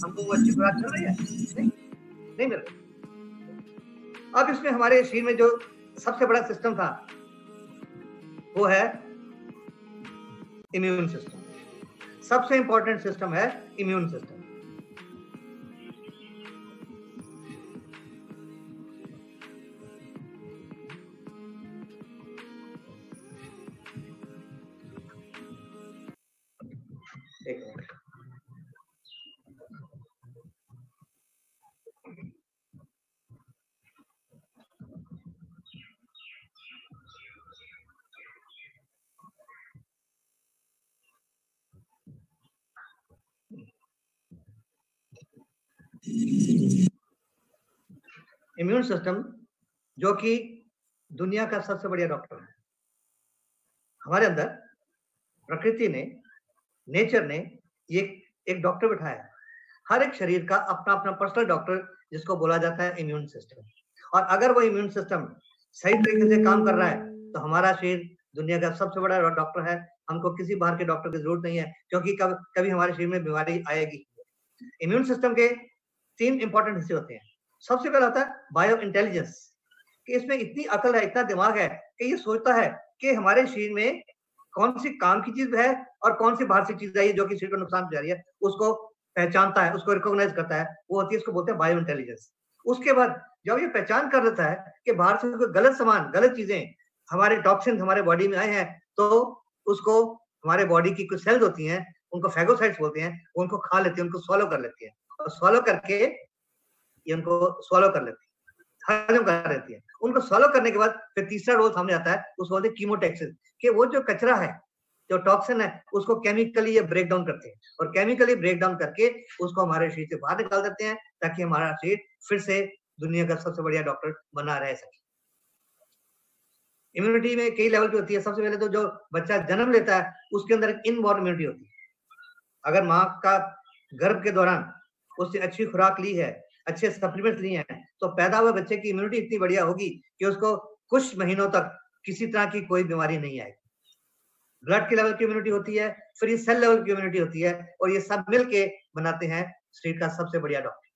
हमको वो अच्छी खुराक मिल रही है? नहीं मिल रही। अब इसमें हमारे शरीर में जो सबसे बड़ा सिस्टम था वो है इम्यून सिस्टम। सबसे इंपॉर्टेंट सिस्टम है इम्यून सिस्टम। एक मिनट। इम्यून सिस्टम जो कि दुनिया का सबसे बढ़िया डॉक्टर है। हमारे अंदर प्रकृति ने, नेचर ने एक डॉक्टर बिठाया है। हर एक शरीर का अपना अपना पर्सनल डॉक्टर, जिसको बोला जाता है इम्यून सिस्टम। और अगर वो इम्यून सिस्टम सही तरीके से काम कर रहा है तो हमारा शरीर दुनिया का सबसे बड़ा डॉक्टर है। हमको किसी बाहर के डॉक्टर की जरूरत नहीं है, क्योंकि कभी हमारे शरीर में बीमारी आएगी। इम्यून सिस्टम के 3 इंपॉर्टेंट हिस्से होते हैं। सबसे पहला होता है बायो इंटेलिजेंस, कि इसमें इतनी अकल है, इतना दिमाग है कि ये सोचता है कि हमारे शरीर में कौन सी काम की चीज है और कौन सी बाहर से चीज आई है जो कि शरीर को नुकसान पहुंचा रही है, उसको पहचानता है, उसको रिकॉग्नाइज करता है। वो होती है, इसको बोलते हैं बायो इंटेलिजेंस। उसके बाद जब ये पहचान कर लेता है कि बाहर से कोई गलत सामान, गलत चीजें, हमारे टॉक्सिन हमारे बॉडी में आए हैं, तो उसको हमारे बॉडी की कुछ सेल्स होती हैं, उनको फैगोसाइट्स बोलते हैं, उनको खा लेती है, उनको स्वॉलो कर लेती है। और स्वॉलो करके ये उनको स्वॉलो कर लेती है, हजम कर लेती है। उनको स्वॉलो करने के बाद फिर तीसरा रोल सामने आता है, उसको बोलते हैं कीमोटैक्सिस, कि वो जो कचरा है, जो टॉक्सिन है, उसको केमिकली ये ब्रेक डाउन करते हैं, और केमिकली ब्रेक डाउन करके उसको हमारे शरीर से बाहर निकाल देते हैं, ताकि हमारा शरीर फिर से दुनिया का सबसे बढ़िया डॉक्टर बना रह सके। इम्यूनिटी में कई लेवल की होती है। सबसे पहले तो जो बच्चा जन्म लेता है उसके अंदर एक इनबॉर्न इम्यूनिटी होती है। अगर माँ का गर्भ के दौरान उससे अच्छी खुराक ली है, अच्छे सप्लीमेंट्स लिए हैं, तो पैदा हुए बच्चे की इम्यूनिटी इतनी बढ़िया होगी कि उसको कुछ महीनों तक किसी तरह की कोई बीमारी नहीं आएगी। ब्लड के लेवल की इम्यूनिटी होती है, फिर ये सेल लेवल की इम्यूनिटी होती है, और ये सब मिलके बनाते हैं शरीर का सबसे बढ़िया डॉक्टर।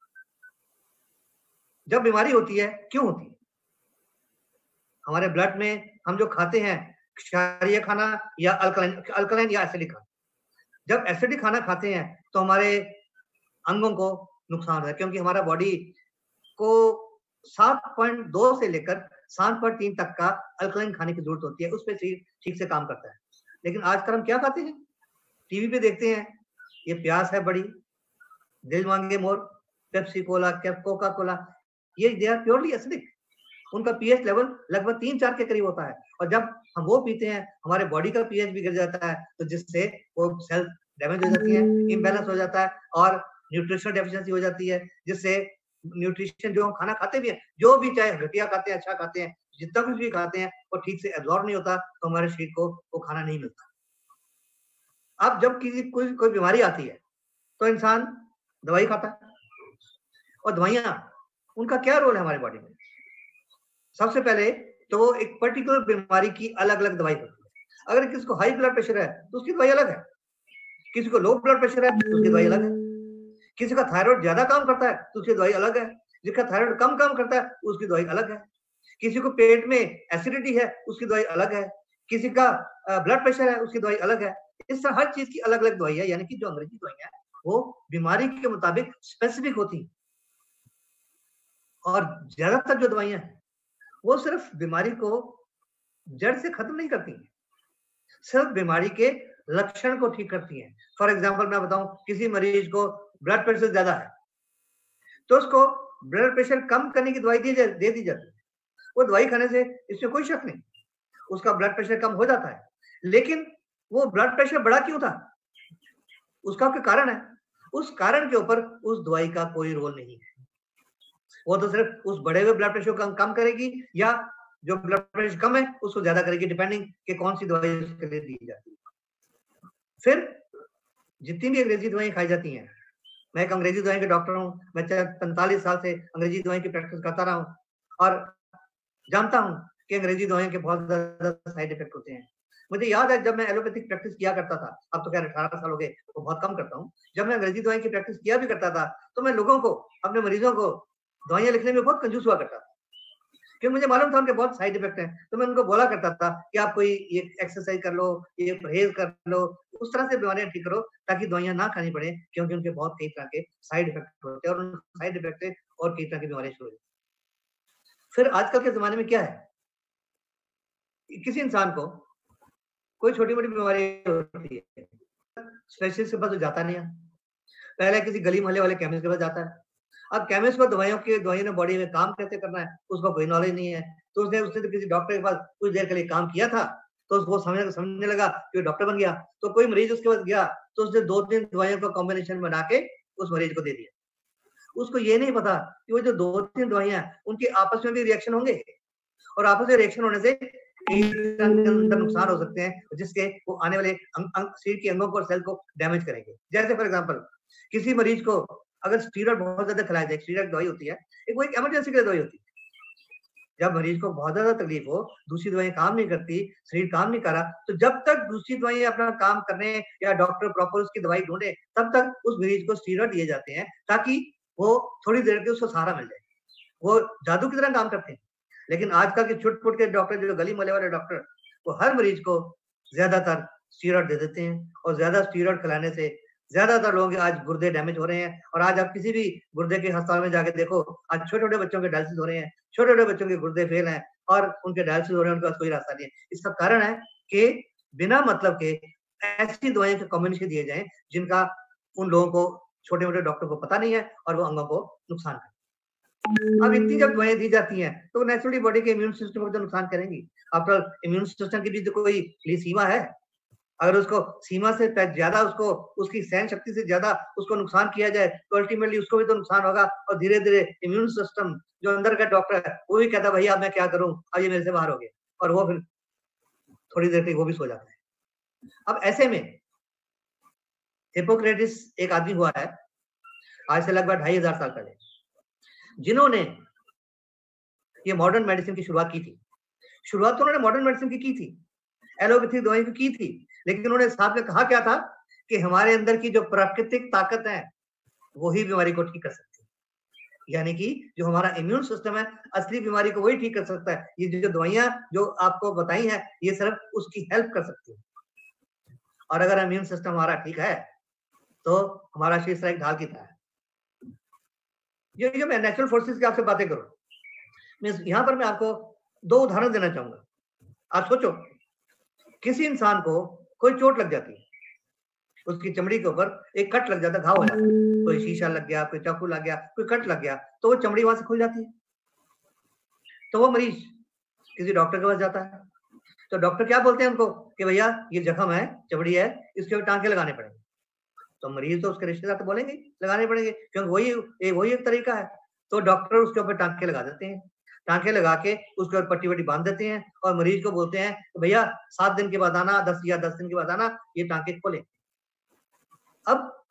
जब बीमारी होती है, क्यों होती है? हमारे ब्लड में हम जो खाते हैं, क्षारीय खाना या अल्कलाइन या एसिडिक खाना। जब एसिडिक खाना खाते हैं तो हमारे अंगों को नुकसान होता है, क्योंकि हमारा बॉडी को 7.2 से लेकर 7.3 तक का अल्कलाइन खाने की जरूरत होती है, उस पर शरीर ठीक से काम करता है। लेकिन आजकल हम क्या खाते हैं? टीवी पे देखते हैं, ये प्यास है बड़ी, दिल मांगे मोर, पेप्सी कोला, कोका कोला, ये दे आर प्योरली एसिडिक। उनका पीएच लेवल लगभग 3-4 के करीब होता है, और जब हम वो पीते हैं हमारे बॉडी का पीएच भी गिर जाता है, तो जिससे वो सेल डैमेज हो जाती है, इम्बैलेंस हो जाता है, और न्यूट्रिशनल डेफिशिएंसी हो जाती है, जिससे न्यूट्रिशन जो हम खाना खाते भी हैं, जो भी चाहे घटिया खाते हैं, अच्छा खाते हैं, जितना कुछ भी खाते हैं, वो ठीक से एब्जॉर्ब नहीं होता, तो हमारे शरीर को वो खाना नहीं मिलता। अब जब किसी कोई बीमारी आती है तो इंसान दवाई खाता है, और दवाइयां, उनका क्या रोल है हमारी बॉडी में? सबसे पहले तो वो एक पर्टिकुलर बीमारी की अलग अलग दवाई होती है। अगर किसी को हाई ब्लड प्रेशर है तो उसकी दवाई अलग है, किसी को लो ब्लड प्रेशर है तो उसकी दवाई अलग है, किसी का थायराइड ज्यादा काम करता है तो उसकी दवाई अलग है, जिसका थायराइड कम काम करता है उसकी दवाई अलग है, किसी को पेट में एसिडिटी है उसकी दवाई अलग है, किसी का ब्लड प्रेशर है उसकी दवाई अलग है। इस तरह हर चीज की अलग अलग दवाई है, यानी कि जो अंग्रेजी दवाइयां है वो बीमारी के मुताबिक स्पेसिफिक होती है। और ज्यादातर जो दवाइयां हैं वो सिर्फ बीमारी को जड़ से खत्म नहीं करती हैं, सिर्फ बीमारी के लक्षण को ठीक करती हैं। फॉर एग्जांपल मैं बताऊं, किसी मरीज को ब्लड प्रेशर ज्यादा है तो उसको ब्लड प्रेशर कम करने की दवाई दे दी जाती है। वो दवाई खाने से इसमें कोई शक नहीं, उसका ब्लड प्रेशर कम हो जाता है। लेकिन वो ब्लड प्रेशर बढ़ा क्यों था, उसका कोई कारण है, उस कारण के ऊपर उस दवाई का कोई रोल नहीं है। वो तो सिर्फ उस बढ़े हुए ब्लड प्रेशर को कम करेगी, या जो ब्लड प्रेशर कम है उसको ज्यादा करेगी, डिपेंडिंग कि कौन सी दवाई उसके लिए दी जाती है। फिर जितनी भी अंग्रेजी दवाएं खाई जाती हैं, मैं एक अंग्रेजी दवाई के डॉक्टर हूँ, मैं 45 साल से अंग्रेजी दवाई की प्रैक्टिस करता रहा हूँ और जानता हूँ कि अंग्रेजी दवाइयों के बहुत ज्यादा साइड इफेक्ट होते हैं। मुझे याद है जब मैं एलोपैथिक प्रैक्टिस किया करता था, अब तो खैर 18 साल हो गए, तो बहुत कम करता हूँ। जब मैं अंग्रेजी दवाई की प्रैक्टिस किया भी करता था, तो मैं लोगों को, अपने मरीजों को दवाइयाँ लिखने में बहुत कंजूस हुआ करता था। क्योंकि मुझे मालूम था उनके बहुत साइड इफेक्ट हैं, तो मैं उनको बोला करता था कि आप कोई ये एक्सरसाइज कर लो, ये परहेज कर लो, उस तरह से बीमारियाँ ठीक करो ताकि दवाइयाँ ना खानी पड़े, क्योंकि उनके बहुत कई तरह के साइड इफेक्ट होते हैं और उन साइड इफेक्ट से और कई तरह की बीमारियाँ शुरू हो जाती। फिर आजकल के ज़माने में क्या है, किसी इंसान को कोई छोटी-मोटी बीमारी होती है, स्पेशलिस्ट के पास तो जाता नहीं है। पहले किसी गली मोहल्ले वाले केमिस्ट के पास जाता है। अब केमिस्ट को दवाइयों ने बॉडी में काम कैसे करना है, उसको कोई नॉलेज नहीं है। तो उसने उसने तो किसी डॉक्टर के पास कुछ देर के लिए काम किया था, तो उसको समझने लगा कि वो डॉक्टर बन गया। तो कोई मरीज उसके पास गया, तो उसने 2-3 दवाइयों का कॉम्बिनेशन बना के उस मरीज को दे दिया। उसको ये नहीं पता कि वो जो 2-3 दवाइयाँ हैं, उनके आपस में भी रिएक्शन होंगे और आपस में रिएक्शन होने से के अंदर नुकसान हो सकते हैं, जिसके वो आने वाले शरीर के अंगों को और सेल को डैमेज करेंगे। जैसे फॉर एग्जांपल किसी मरीज को अगर स्टीरॉइड बहुत ज़्यादा खिलाया जाए, स्टीरॉइड दवाई होती है, वो एक इमरजेंसी की दवाई होती है। जब मरीज को बहुत ज़्यादा तकलीफ हो, दूसरी दवाइयाँ काम नहीं करती, शरीर काम नहीं कर रहा, तो जब तक दूसरी दवाइयाँ अपना काम करने या डॉक्टर प्रॉपर उसकी दवाई ढूँढे, तब तक उस मरीज को स्टीरॉइड दिए जाते हैं, ताकि वो थोड़ी देर के उसको सहारा मिल जाए। वो जादू की तरह काम करते हैं। लेकिन आजकल के छुट-पुट के डॉक्टर, जो गली मोहल्ले वाले डॉक्टर, वो हर मरीज को ज़्यादातर स्टीरॉइड दे देते हैं और ज़्यादा स्टीरॉइड खिलाने से ज़्यादातर लोगों के आज गुर्दे डैमेज हो रहे हैं। और आज आप किसी भी गुर्दे के अस्पताल में जाके देखो, आज छोटे-छोटे बच्चों के डायलिसिस हो रहे हैं, छोटे-छोटे बच्चों के गुर्दे फेल हैं और उनके डायलिसिस हो रहे हैं, उनके पास कोई रास्ता नहीं है। इसका कारण है कि बिना मतलब के ऐसी दवाइयों के कॉम्बिनेशन दिए जाएँ, जिनका उन लोगों को, छोटे-मोटे डॉक्टर को पता नहीं है और वो अंगों को नुकसान करें। अब इतनी जब दवाइयाँ दी जाती हैं, तो नेचुरली बॉडी के इम्यून सिस्टम को तो नुकसान करेंगी। आफ्टर ऑल इम्यून सिस्टम की भी तो कोई सीमा है। अगर उसको सीमा से ज़्यादा, उसको उसकी सहन शक्ति से ज़्यादा उसको नुकसान किया जाए, तो अल्टीमेटली उसको भी तो नुकसान होगा और धीरे-धीरे इम्यून सिस्टम, जो अंदर का डॉक्टर है, वो भी कहता है भैया अब मैं क्या करूँ? अब ये मेरे से बाहर हो गया, और वो फिर थोड़ी देर के लिए वो भी सो जाता है। अब ऐसे में हिप्पोक्रेटिस एक आदमी हुआ है, आज से लगभग 2500 साल पहले, जिन्होंने ये मॉडर्न मेडिसिन की शुरुआत की थी। शुरुआत तो उन्होंने मॉडर्न मेडिसिन की थी, एलोपैथिक दवाई की थी, लेकिन उन्होंने साथ में कहा क्या था कि हमारे अंदर की जो प्राकृतिक ताकत है, वही बीमारी को ठीक कर सकती है। यानी कि जो हमारा इम्यून सिस्टम है, असली बीमारी को वही ठीक कर सकता है। ये जो दवाइयाँ जो आपको बताई हैं, ये सिर्फ उसकी हेल्प कर सकती है। और अगर इम्यून सिस्टम हमारा ठीक है, तो हमारा शरीर एक ढाल की तरह है। ये जो मैं नेचुरल फोर्सेस की आपसे बातें करूँ, यहाँ पर मैं आपको 2 उदाहरण देना चाहूँगा। आप सोचो, किसी इंसान को कोई चोट लग जाती है, उसकी चमड़ी के ऊपर एक कट लग जाता है, घाव हो जाता है, कोई शीशा लग गया, कोई चाकू लग गया, कोई कट लग गया, तो वो चमड़ी वहाँ से खुल जाती है। तो वो मरीज किसी डॉक्टर के पास जाता है, तो डॉक्टर क्या बोलते हैं उनको कि भैया ये जख्म है, चमड़ी है, इसके ऊपर टाँके लगाने पड़ेंगे। तो मरीज तो उसके रिश्तेदार तो बोलेंगे लगाने पड़ेंगे, क्योंकि वही एक तरीका है। तो डॉक्टर उसके ऊपर टाँके लगा देते हैं, टाँके लगा के उसके ऊपर पट्टी-वट्टी बाँध देते हैं और मरीज को बोलते हैं भैया 7 दिन के बाद आना, 10 दिन के बाद आना, ये टाँके खोलें। अब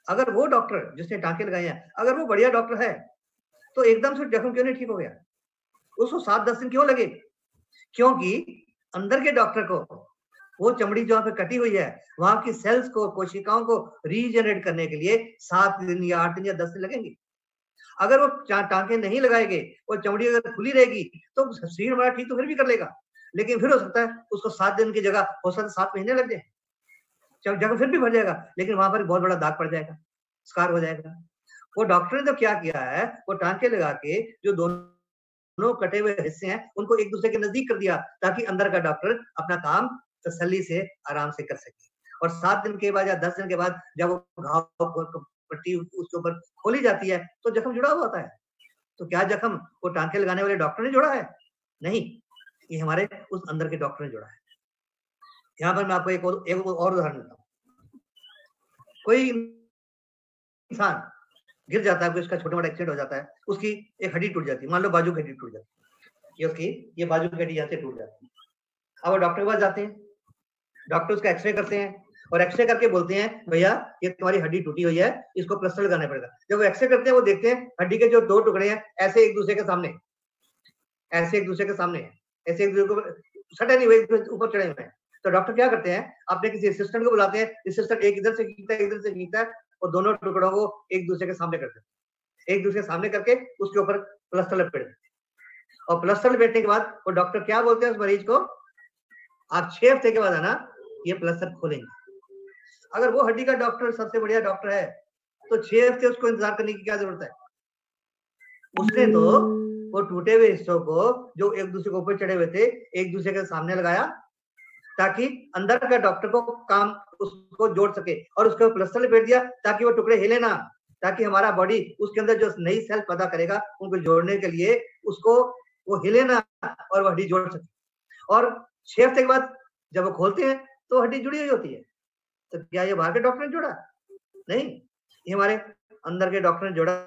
अगर वो डॉक्टर जिसने टाँके लगाए हैं, अगर वो बढ़िया डॉक्टर है, तो एकदम से जख्म क्यों नहीं ठीक हो गया? उसको 7-10 दिन क्यों लगे? क्योंकि अंदर के डॉक्टर को वो चमड़ी जहाँ पे कटी हुई है, वहाँ की सेल्स को, कोशिकाओं को रीजनरेट करने के लिए 7 दिन या 8 दिन या 10 दिन लगेंगे। अगर वो टाँके नहीं लगाए गए, वो चमड़ी अगर खुली रहेगी, तो शरीर हमारा ठीक तो फिर भी कर लेगा। लेकिन फिर हो सकता है उसको 7 दिन की जगह हो सकता है 7 महीने लग जाए। जख्म फिर भी भर जाएगा, लेकिन वहाँ पर बहुत बड़ा दाग पड़ जाएगा, स्कार हो जाएगा। वो डॉक्टर ने तो क्या किया है, वो टाँके लगा के जो दोनों कटे हुए हिस्से हैं, उनको एक दूसरे के नजदीक कर दिया, ताकि अंदर का डॉक्टर अपना काम तसल्ली से, आराम से कर सके। और 7 दिन के बाद या 10 दिन के बाद जब वो घाव पट्टी उसके ऊपर खोली जाती है, तो जख्म जुड़ा हुआ होता है। तो क्या जख्म वो टाँके लगाने वाले डॉक्टर ने जोड़ा है? नहीं, ये हमारे उस अंदर के डॉक्टर ने जोड़ा है। यहाँ पर मैं आपको एक और उदाहरण देता हूँ। कोई इंसान गिर जाता है, कोई उसका छोटा-मोटा एक्सीडेंट हो जाता है, उसकी एक हड्डी टूट जाती है, मान लो बाजू की हड्डी टूट जाती है। ये बाजू की हड्डी यहाँ से टूट जाती है। अब वो डॉक्टर के पास जाते हैं, डॉक्टर उसका एक्स-रे करते हैं और एक्स-रे करके बोलते हैं भैया ये तुम्हारी हड्डी टूटी हुई है, इसको प्लास्टर लगाना पड़ेगा। जब वो एक्स-रे करते हैं, वो देखते हैं हड्डी के जो 2 टुकड़े हैं, ऐसे एक दूसरे के सामने है, ऐसे एक दूसरे के ऊपर सटे नहीं हुए, ऊपर चढ़े हुए हैं। तो डॉक्टर क्या करते हैं, अपने किसी असिस्टेंट को बुलाते हैं, असिस्टेंट एक इधर से खींचता है, इधर से खींचता है, और दोनों टुकड़ों को एक दूसरे के सामने करते हैं, एक दूसरे के सामने करके उसके ऊपर प्लास्टर लपेट देते हैं। और प्लास्टर लपेटने के बाद वो डॉक्टर क्या बोलते हैं उस मरीज को, आप 6 हफ्ते के बाद आना, ये प्लास्टर खोलेंगे। अगर वो हड्डी का डॉक्टर सबसे बढ़िया डॉक्टर है, तो 6 हफ्ते उसको इंतजार करने की क्या जरूरत है? उसने तो वो टूटे हुए हिस्सों को जो एक दूसरे के ऊपर चढ़े हुए थे, एक दूसरे के सामने लगाया, ताकि अंदर का डॉक्टर को काम उसको जोड़ सके, और उसको प्लास्टर लपेट दिया ताकि वो टुकड़े हिले ना, ताकि हमारा बॉडी उसके अंदर जो नई सेल पैदा करेगा उनको जोड़ने के लिए उसको वो हिले ना, और वो हड्डी जोड़ सके। और 6 हफ्ते के बाद जब वो खोलते हैं तो हड्डी जुड़ी हुई होती है। तो क्या ये बाहर के डॉक्टर ने जोड़ा? नहीं, ये हमारे अंदर के डॉक्टर ने जोड़ा।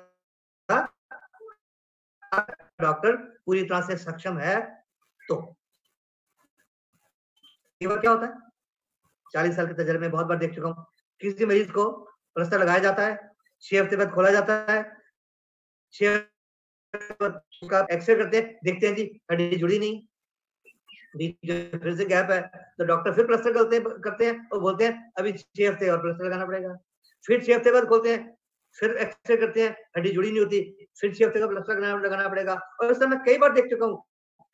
डॉक्टर पूरी तरह से सक्षम है तो। क्या होता है, 40 साल के तजर्बे में बहुत बार देख चुका हूँ, किसी मरीज को प्लास्टर लगाया जाता है, 6 हफ्ते बाद खोला जाता है, 6 उसका एक्सरे करते हैं, देखते हैं जी हड्डी जुड़ी नहीं, फिर से गैप है, तो डॉक्टर फिर प्लास्टर करते हैं और बोलते हैं अभी 6 हफ्ते और प्लास्टर लगाना पड़ेगा। फिर 6 हफ्ते बाद खोलते हैं, फिर एक्सरे करते हैं, हड्डी जुड़ी नहीं होती, फिर 6 हफ्ते का प्लास्टर लगाना पड़ेगा। और इस मैं कई बार देख चुका हूँ,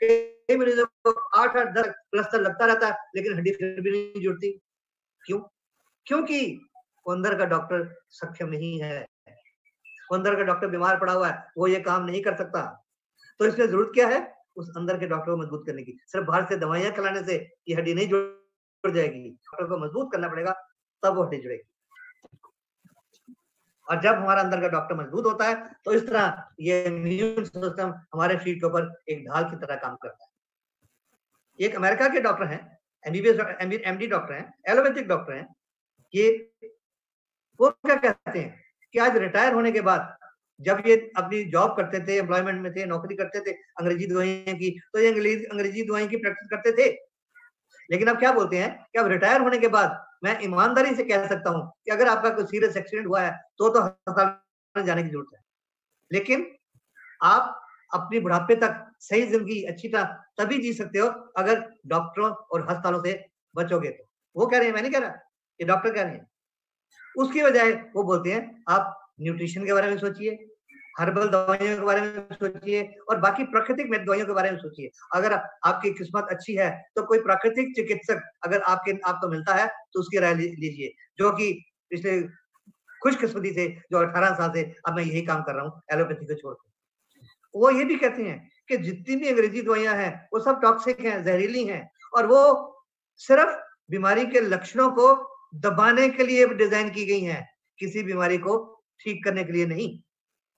कई मरीजों को 8-8-10 प्लास्टर लगता रहता है, लेकिन हड्डी फिर भी नहीं जुड़ती। क्यों? क्योंकि अंदर का डॉक्टर सक्षम नहीं है, अंदर का डॉक्टर बीमार पड़ा हुआ है, वो ये काम नहीं कर सकता। तो इसमें जरूरत क्या है, उस अंदर के डॉक्टर को मजबूत करने की। सिर्फ बाहर से दवाइयां खिलाने से ये हड्डी नहीं जुड़ जाएगी, डॉक्टर को मजबूत करना पड़ेगा, तब वो हड्डी जुड़ेगी। और जब हमारा अंदर का डॉक्टर मजबूत होता है, तो इस तरह ये इम्यून सिस्टम हमारे शरीर के ऊपर एक ढाल की तरह काम करता है। एक अमेरिका के डॉक्टर हैं, एमबीबीएस एमडी डॉक्टर हैं, एलोपैथिक डॉक्टर हैं, ये वो क्या कहते हैं कि आज रिटायर होने के बाद जब ये अपनी जॉब करते थे, एम्प्लॉयमेंट में थे, नौकरी करते थे अंग्रेजी दवाइयों की, तो ये अंग्रेजी दवाइयों की प्रैक्टिस करते थे। लेकिन अब क्या बोलते हैं कि अब रिटायर होने के बाद मैं ईमानदारी से कह सकता हूं कि अगर आपका कोई सीरियस एक्सीडेंट हुआ है तो अस्पताल में जाने की जरूरत है, लेकिन आप अपनी बुढ़ापे तक सही जिंदगी अच्छी तरह तभी जी सकते हो अगर डॉक्टरों और अस्पतालों से बचोगे। तो वो कह रहे हैं, मैं नहीं कह रहा, ये डॉक्टर कह रहे हैं। उसकी बजाय वो बोलते हैं आप न्यूट्रिशन के बारे में सोचिए, हर्बल दवाइयों के बारे में सोचिए, और बाकी प्राकृतिक दवाइयों के बारे में सोचिए। अगर आपकी किस्मत अच्छी है तो कोई प्राकृतिक चिकित्सक अगर आपको मिलता है तो उसकी राय लीजिए, जो कि पिछले खुशकिस्मती से जो 18 साल से अब मैं यही काम कर रहा हूँ एलोपैथी को छोड़कर। वो ये भी कहते हैं कि जितनी भी अंग्रेजी दवाइयां हैं वो सब टॉक्सिक हैं, जहरीली हैं, और वो सिर्फ बीमारी के लक्षणों को दबाने के लिए डिजाइन की गई हैं, किसी बीमारी को ठीक करने के लिए नहीं।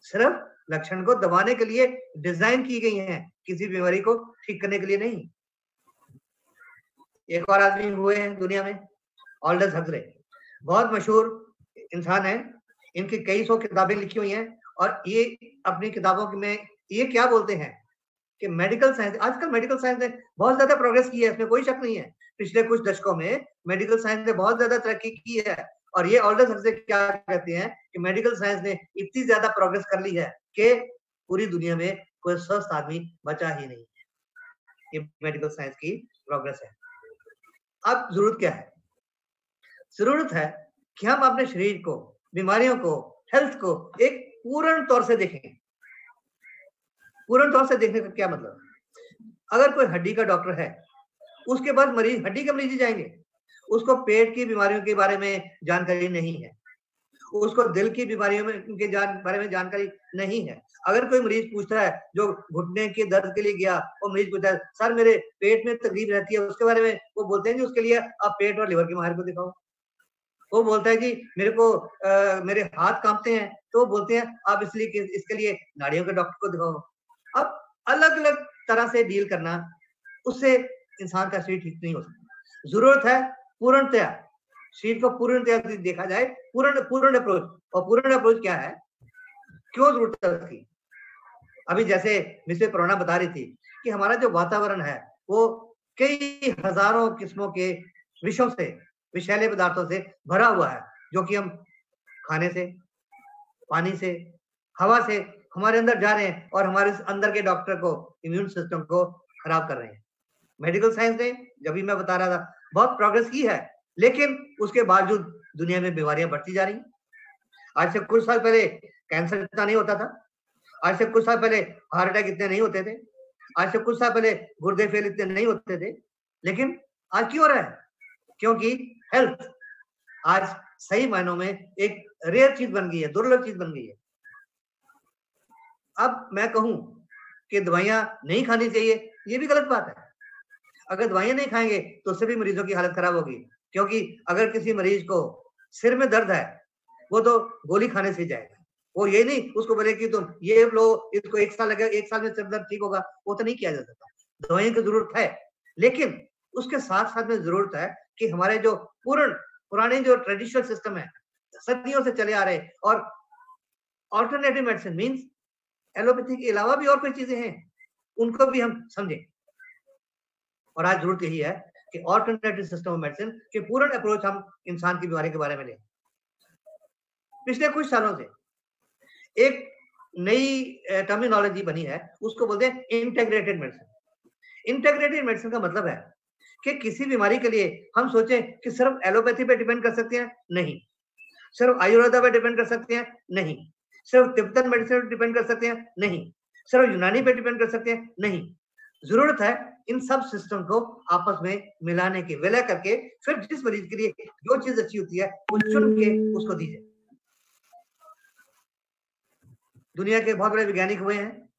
सिर्फ लक्षण को दबाने के लिए डिजाइन की गई हैं, किसी बीमारी को ठीक करने के लिए नहीं। एक और आदमी हुए हैं दुनिया में, ऑल्डस हक्सले, बहुत मशहूर इंसान है, इनकी कई सौ किताबें लिखी हुई हैं, और ये अपनी किताबों में ये क्या बोलते हैं कि मेडिकल साइंस, आजकल मेडिकल साइंस ने बहुत ज्यादा प्रोग्रेस की है, इसमें कोई शक नहीं है। पिछले कुछ दशकों में मेडिकल साइंस ने बहुत ज्यादा तरक्की की है, और ये ऑल्डस हक्सले क्या कहते हैं कि मेडिकल साइंस ने इतनी ज्यादा प्रोग्रेस कर ली है कि पूरी दुनिया में कोई स्वस्थ आदमी बचा ही नहीं है। ये मेडिकल साइंस की प्रोग्रेस है। अब जरूरत क्या है? जरूरत है कि हम अपने शरीर को, बीमारियों को, हेल्थ को एक पूर्ण तौर से देखें। पूर्ण तौर से देखने का क्या मतलब? अगर कोई हड्डी का डॉक्टर है, उसके पास मरीज, हड्डी के मरीज ही जाएंगे, उसको पेट की बीमारियों के बारे में जानकारी नहीं है, उसको दिल की बीमारियों में के बारे में जानकारी नहीं है। अगर कोई मरीज पूछता है, जो घुटने के दर्द के लिए गया, वो मरीज पूछता है सर मेरे पेट में तकलीफ रहती है, उसके बारे में वो बोलते हैं जी उसके लिए आप पेट और लिवर के माहिर को दिखाओ। वो बोलता है जी मेरे को मेरे हाथ कांपते हैं, तो वो बोलते हैं आप इसके लिए नाड़ियों के डॉक्टर को दिखाओ। अब अलग अलग तरह से डील करना, उससे इंसान का शरीर ठीक नहीं हो सकता। जरूरत है पूर्णतया, शरीर को पूर्णतया देखा जाए, पूर्ण अप्रोच। और पूर्ण अप्रोच क्या है, क्यों जरूरत है उसकी? अभी जैसे मिसेस प्रोना बता रही थी कि हमारा जो वातावरण है वो कई हजारों किस्मों के विषयों से, विषैले पदार्थों से भरा हुआ है, जो कि हम खाने से, पानी से, हवा से हमारे अंदर जा रहे हैं, और हमारे अंदर के डॉक्टर को, इम्यून सिस्टम को खराब कर रहे हैं। मेडिकल साइंस ने, जब भी मैं बता रहा था, बहुत प्रोग्रेस की है, लेकिन उसके बावजूद दुनिया में बीमारियां बढ़ती जा रही। आज से कुछ साल पहले कैंसर इतना नहीं होता था, आज से कुछ साल पहले हार्ट अटैक इतने नहीं होते थे, आज से कुछ साल पहले गुर्दे फेल इतने नहीं होते थे, लेकिन आज क्यों हो रहा है? क्योंकि हेल्थ आज सही मायनों में एक रेयर चीज बन गई है, दुर्लभ चीज बन गई है। अब मैं कहूं कि दवाइयां नहीं खानी चाहिए, ये भी गलत बात है। अगर दवाइयां नहीं खाएंगे तो उससे भी मरीजों की हालत खराब होगी, क्योंकि अगर किसी मरीज को सिर में दर्द है, वो तो गोली खाने से जाएगा, वो ये नहीं उसको बोले कि तुम ये लो, इसको 1 साल लगेगा, 1 साल में सिर दर्द ठीक होगा, वो तो नहीं किया जा सकता। दवाइयों की जरूरत है, लेकिन उसके साथ साथ में जरूरत है कि हमारे जो पुराने जो ट्रेडिशनल सिस्टम है, सदियों से चले आ रहे, और ऑल्टरनेटिव मेडिसिन मीन्स एलोपैथी के अलावा भी और कोई चीजें हैं, उनको भी हम समझें। और आज जरूरत यही है कि ऑल्टरनेटिव सिस्टम ऑफ मेडिसिन के पूर्ण अप्रोच हम इंसान की बीमारी के बारे में लें। पिछले कुछ सालों से एक नई टर्मिनोलॉजी बनी है, उसको बोलते हैं इंटीग्रेटेड मेडिसिन। इंटीग्रेटेड मेडिसिन का मतलब है कि किसी बीमारी के लिए हम सोचें कि सिर्फ एलोपैथी पे डिपेंड कर सकते हैं, नहीं। सिर्फ आयुर्वेदा पे डिपेंड कर सकते हैं, नहीं। सिर्फ तिब्बतन मेडिसिन पे डिपेंड कर सकते हैं, नहीं। सिर्फ यूनानी पे डिपेंड कर सकते हैं, नहीं। जरूरत है इन सब सिस्टम को आपस में मिलाने के, विलय करके फिर जिस मरीज के लिए जो चीज अच्छी होती है वो चुन के उसको दीजिए। दुनिया के बहुत बड़े वैज्ञानिक हुए हैं,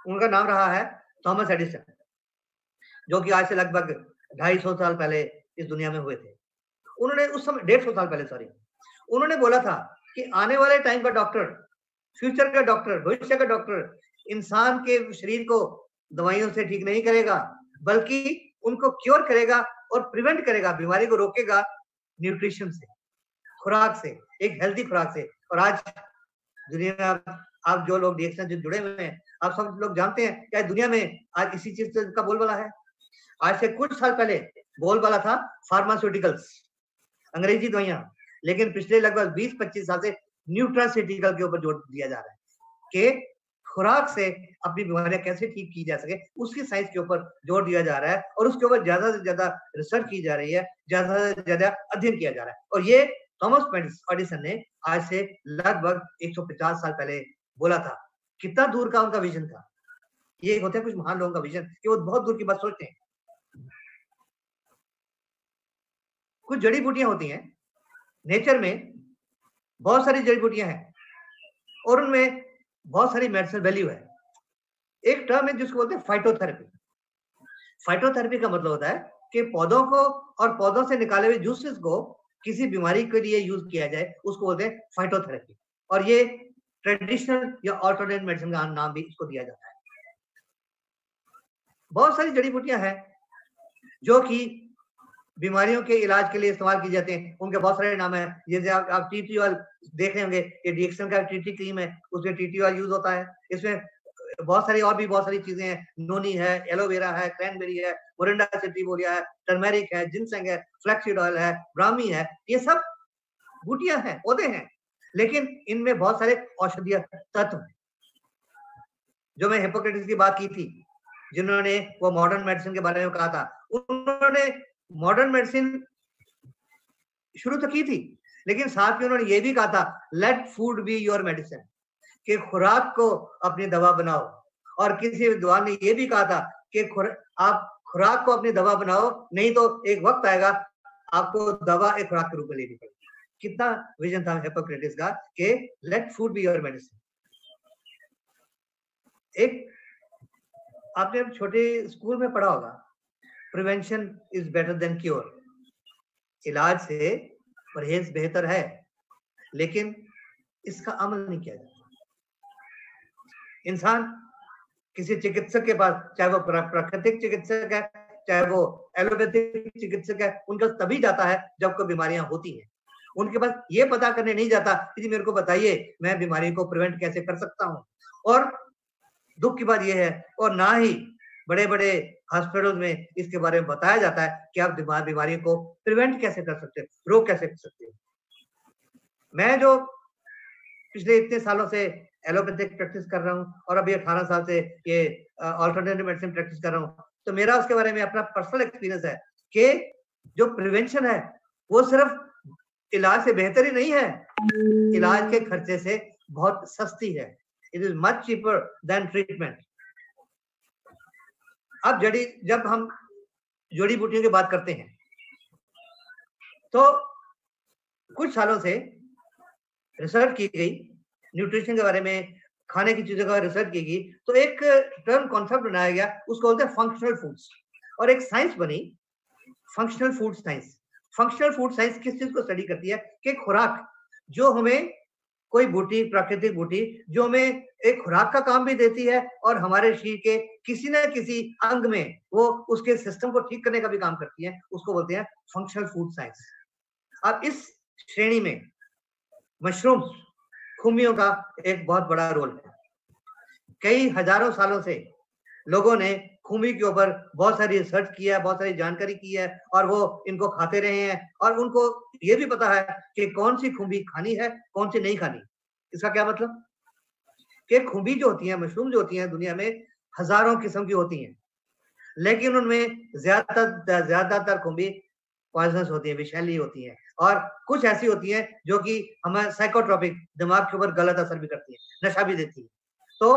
उनका नाम रहा है थॉमस एडिसन, जो कि आज से लगभग 250 साल पहले इस दुनिया में हुए थे। उन्होंने उस समय 150 साल पहले, सॉरी, उन्होंने बोला था कि आने वाले टाइम का डॉक्टर, फ्यूचर का डॉक्टर, भविष्य का डॉक्टर इंसान के शरीर को दवाइयों से ठीक नहीं करेगा, बल्कि उनको क्योर करेगा और प्रिवेंट करेगा, बीमारी को रोकेगा न्यूट्रिशन से, खुराक से, एक हेल्दी खुराक से। और आज दुनिया में आप जो लोग डीएक्शन से जुड़े हुए हैं, आप सब लोग जानते हैं क्या दुनिया में आज इसी चीज का बोलबाला है। आज से कुछ साल पहले बोलबाला था फार्मास्यूटिकल्स, अंग्रेजी दवाइयां, लेकिन पिछले लगभग 20-25 साल से न्यूट्रास्यूटिकल के ऊपर जोर दिया जा रहा है कि खुराक से अपनी बीमारियां कैसे ठीक की जा सके, उसकी साइंस के ऊपर जोर दिया जा रहा है और उसके ऊपर ज्यादा से ज्यादा रिसर्च की जा रही है, ज्यादा से ज्यादा अध्ययन किया जा रहा है। और ये थॉमस एडिसन ने आज से लगभग 150 साल पहले बोला था। कितना दूर का उनका विजन था। ये होता है कुछ महान लोगों का विजन कि वो बहुत दूर की बात सोचते हैं। कुछ जड़ी बूटियां होती हैं नेचर में, बहुत सारी जड़ी बूटियां हैं और उनमें बहुत सारी मेडिसिनल वैल्यू है। एक टर्म है जिसको बोलते हैं फाइटोथेरेपी। फाइटोथेरेपी का मतलब होता है कि पौधों को और पौधों से निकाले हुए जूसेस को किसी बीमारी के लिए यूज किया जाए, उसको बोलते हैं फाइटोथेरेपी। और ये ट्रेडिशनल या ऑल्टरनेट मेडिसिन का नाम भी इसको दिया जाता है। बहुत सारी जड़ी बूटियां हैं जो कि बीमारियों के इलाज के लिए इस्तेमाल की जाते हैं, उनके बहुत सारे नाम है। जैसे आप टीटी ऑयल देख रहे होंगे, ये डीएक्शन का टीटी क्रीम है, उसमें टीटी ऑयल यूज होता है। इसमें बहुत सारी और भी बहुत सारी चीजें हैं, नोनी है, एलोवेरा है, क्रैनबेरी है, मोरिंडा सेटिवोलिया है, टर्मेरिक है, जिनसेंग है, फ्लैक्सीड ऑयल है, ब्राह्मी है। ये सब बूटियां हैं, पौधे हैं, लेकिन इनमें बहुत सारे औषधीय तत्व हैं। जो मैं हिप्पोक्रेटिस की बात की थी, जिन्होंने वो मॉडर्न मेडिसिन के बारे में कहा था, उन्होंने मॉडर्न मेडिसिन शुरू तो की थी, लेकिन साथ में उन्होंने ये भी कहा था, let food be your medicine, कि खुराक को अपनी दवा बनाओ। और किसी विद्वान ने ये भी कहा था कि आप खुराक को अपनी दवा बनाओ, नहीं तो एक वक्त आएगा आपको दवा एक खुराक के रूप में लेनी पड़ेगी। कितना विजन था हिप्पोक्रेटिस का कि let food be your medicine. एक आपने छोटे स्कूल में पढ़ा होगा, prevention is better than cure. इलाज से परहेज बेहतर है, लेकिन इसका अमल नहीं किया जाता। इंसान किसी चिकित्सक के पास, चाहे वो प्राकृतिक चिकित्सक है, चाहे वो एलोपैथिक चिकित्सक है, उनका तभी जाता है जब कोई बीमारियां होती हैं। उनके पास ये पता करने नहीं जाता कि मेरे को बताइए मैं बीमारी को प्रिवेंट कैसे कर सकता हूँ। और दुख की बात यह है, और ना ही बड़े बड़े हॉस्पिटल में इसके बारे में बताया जाता है कि आप बीमारियों को प्रिवेंट कैसे कर सकते हो, रोक कैसे कर सकते हो। मैं जो पिछले इतने सालों से एलोपैथिक प्रैक्टिस कर रहा हूँ और अभी 18 साल से ये अल्टरनेटिव मेडिसिन प्रैक्टिस कर रहा हूँ, तो मेरा उसके बारे में अपना पर्सनल एक्सपीरियंस है कि जो प्रिवेंशन है वो सिर्फ इलाज से बेहतर ही नहीं है, इलाज के खर्चे से बहुत सस्ती है। It is much cheaper than treatment. अब जब हम जड़ी बूटियों की बात करते हैं तो कुछ सालों से रिसर्च की गई, न्यूट्रिशन के बारे में, खाने की चीजों का रिसर्च की गई, तो एक टर्म कॉन्सेप्ट बनाया गया, उसको बोलते हैं फंक्शनल फूड्स, और एक साइंस बनी functional food science. Functional food science किस चीज को स्टडी करती है कि खुराक जो हमें कोई बूटी, प्राकृतिक बूटी जो हमें एक खुराक का काम भी देती है और हमारे शरीर के किसी न किसी अंग में वो उसके सिस्टम को ठीक करने का भी काम करती है, उसको बोलते हैं फंक्शनल फूड साइंस। अब इस श्रेणी में मशरूम, खुमियों का एक बहुत बड़ा रोल है। कई हजारों सालों से लोगों ने खुमी के ऊपर बहुत सारी रिसर्च किया है, बहुत सारी जानकारी की है, और वो इनको खाते रहे हैं, और उनको ये भी पता है कि कौन सी खुम्बी खानी है, कौन सी नहीं खानी। इसका क्या मतलब कि खुम्बी जो होती है, मशरूम जो होती है, दुनिया में हजारों किस्म की होती हैं, लेकिन उनमें ज्यादातर खुम्बी पॉइजनस होती है, विषैली होती है, और कुछ ऐसी होती है जो कि हमें साइकोट्रॉपिक, दिमाग के ऊपर गलत असर भी करती है, नशा भी देती है। तो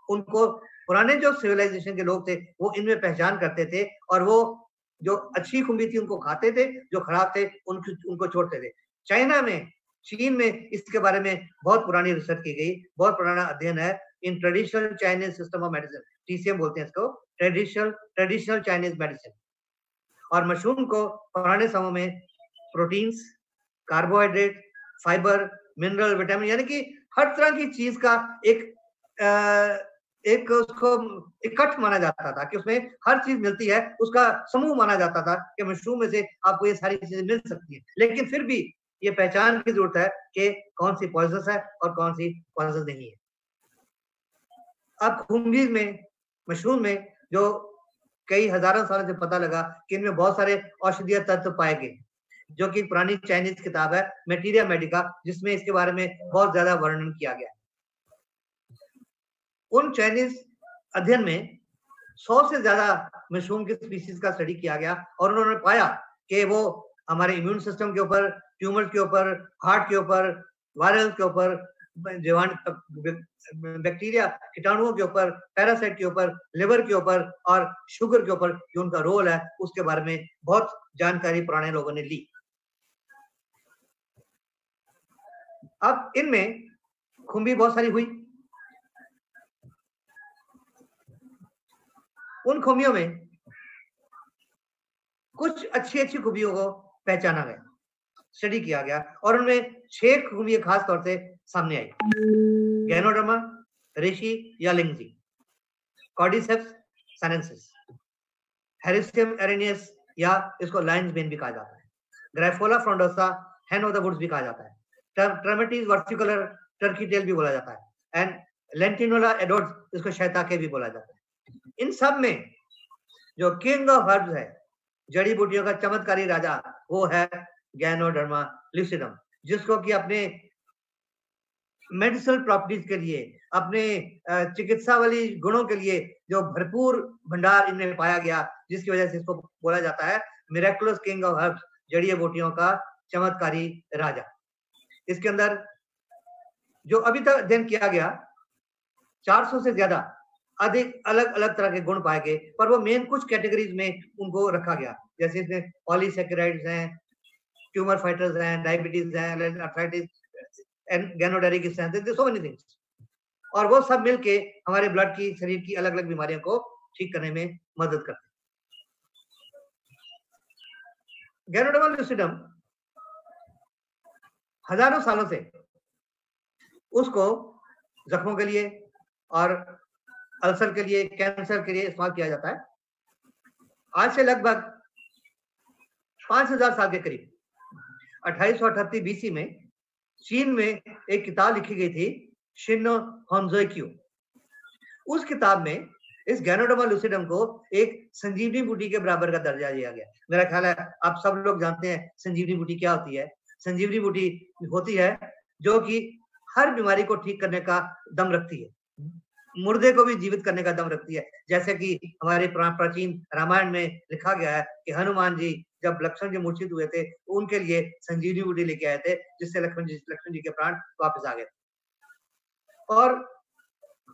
उनको पुराने जो सिविलाइजेशन के लोग थे वो इनमें पहचान करते थे, और वो जो अच्छी खुम्बी थी उनको खाते थे, जो खराब थे उनको छोड़ते थे। चाइना में, चीन में इसके बारे में बहुत पुरानी रिसर्च की गई, बहुत पुराना अध्ययन है in traditional Chinese system of medicine, TCM बोलते हैं इसको, ट्रेडिशनल चाइनीज मेडिसिन। और मशरूम को पुराने समय में proteins, carbohydrate, fibre, mineral, vitamin, यानी कि हर तरह की चीज का एक उसको इकट्ठ माना जाता था कि उसमें हर चीज मिलती है, उसका समूह माना जाता था कि मशरूम में से आपको ये सारी चीजें मिल सकती हैं। लेकिन फिर भी ये पहचान की जरूरत है कि कौन सी पॉइजनस है और कौन सी पॉइजनस नहीं है। अब खुम्बी में, मशरूम में जो कई हजारों सालों से पता लगा कि इनमें बहुत सारे औषधीय तत्व पाए गए, जो कि पुरानी चाइनीज किताब है मैटीरिया मेडिका, जिसमें इसके बारे में बहुत ज्यादा वर्णन किया गया। उन चाइनीज अध्ययन में 100 से ज्यादा मशरूम की स्पीशीज का स्टडी किया गया, और उन्होंने पाया कि वो हमारे इम्यून सिस्टम के ऊपर, ट्यूमर के ऊपर, हार्ट के ऊपर, वायरल के ऊपर, बैक्टीरिया, कीटाणुओं के ऊपर, पैरासाइट के ऊपर, लिवर के ऊपर और शुगर के ऊपर जो उनका रोल है, उसके बारे में बहुत जानकारी पुराने लोगों ने ली। अब इनमें खुम्बी बहुत सारी हुई। उन खुमियों में कुछ अच्छी खुबियों को पहचाना गया, स्टडी किया गया, और उनमें 6 खुबियां खास तौर से सामने आई। गैनोडर्मा, रेशी या लिंगजी, कॉर्डिसेप्स साइनेंसिस, हेरिस्टियम एरेनियस या इसको लायंस बेन भी कहा जाता है, ग्राइफोला फ्रोंडोसा, हेन ऑफ द वुड्स भी कहा जाता है, ट्रमेटिस वर्टिकुलर टर्की टेल भी बोला जाता है, एंड लेंटिनोला एडोड्स, इसको शैताके भी बोला जाता है। इन सब में जो किंग ऑफ हर्ब्स है, जड़ी बूटियों का चमत्कारी राजा, वो है गैनोडर्मा लुसिडम, जिसको कि अपने मेडिसिनल प्रॉपर्टीज के लिए, अपने चिकित्सा वाली गुणों के लिए जो भरपूर भंडार इनमें पाया गया, जिसकी वजह से इसको बोला जाता है मिरेकुलस किंग ऑफ हर्ब्स, जड़ी बूटियों का चमत्कारी राजा। इसके अंदर जो अभी तक अध्ययन किया गया, 400 से ज्यादा अधिक अलग अलग तरह के गुण पाए गए, पर वो मेन कुछ कैटेगरीज में उनको रखा गया, जैसे इसमें पॉलीसैकेराइड्स हैं, ट्यूमर फाइटर्स हैं, डायबिटीज हैं, आर्थराइटिस एंड गैनोडेरिक हैं, सो मेनी थिंग्स, और वो सब मिलके हमारे ब्लड की, शरीर की अलग अलग बीमारियों को ठीक करने में मदद करते हैं। गैनोडर्मा लुसिडम हजारों सालों से उसको जख्मों के लिए और अल्सर के लिए, कैंसर के लिए इस्तेमाल किया जाता है। आज से लगभग 5000 साल के करीब 2838 BC में चीन में एक किताब लिखी गई थी, शिनो होन्जोक्यू। उस किताब में इस गैनोडर्मा लुसिडम को एक संजीवनी बूटी के बराबर का दर्जा दिया गया। मेरा ख्याल है आप सब लोग जानते हैं संजीवनी बूटी क्या होती है। संजीवनी बूटी होती है जो कि हर बीमारी को ठीक करने का दम रखती है। मुर्दे को भी जीवित करने का दम रखती है। जैसे कि हमारे प्राचीन रामायण में लिखा गया है कि हनुमान जी जब लक्ष्मण जी मूर्छित हुए थे, उनके लिए संजीवनी बूटी लेके आए थे, जिससे लक्ष्मण जी के प्राण वापस आ गए। और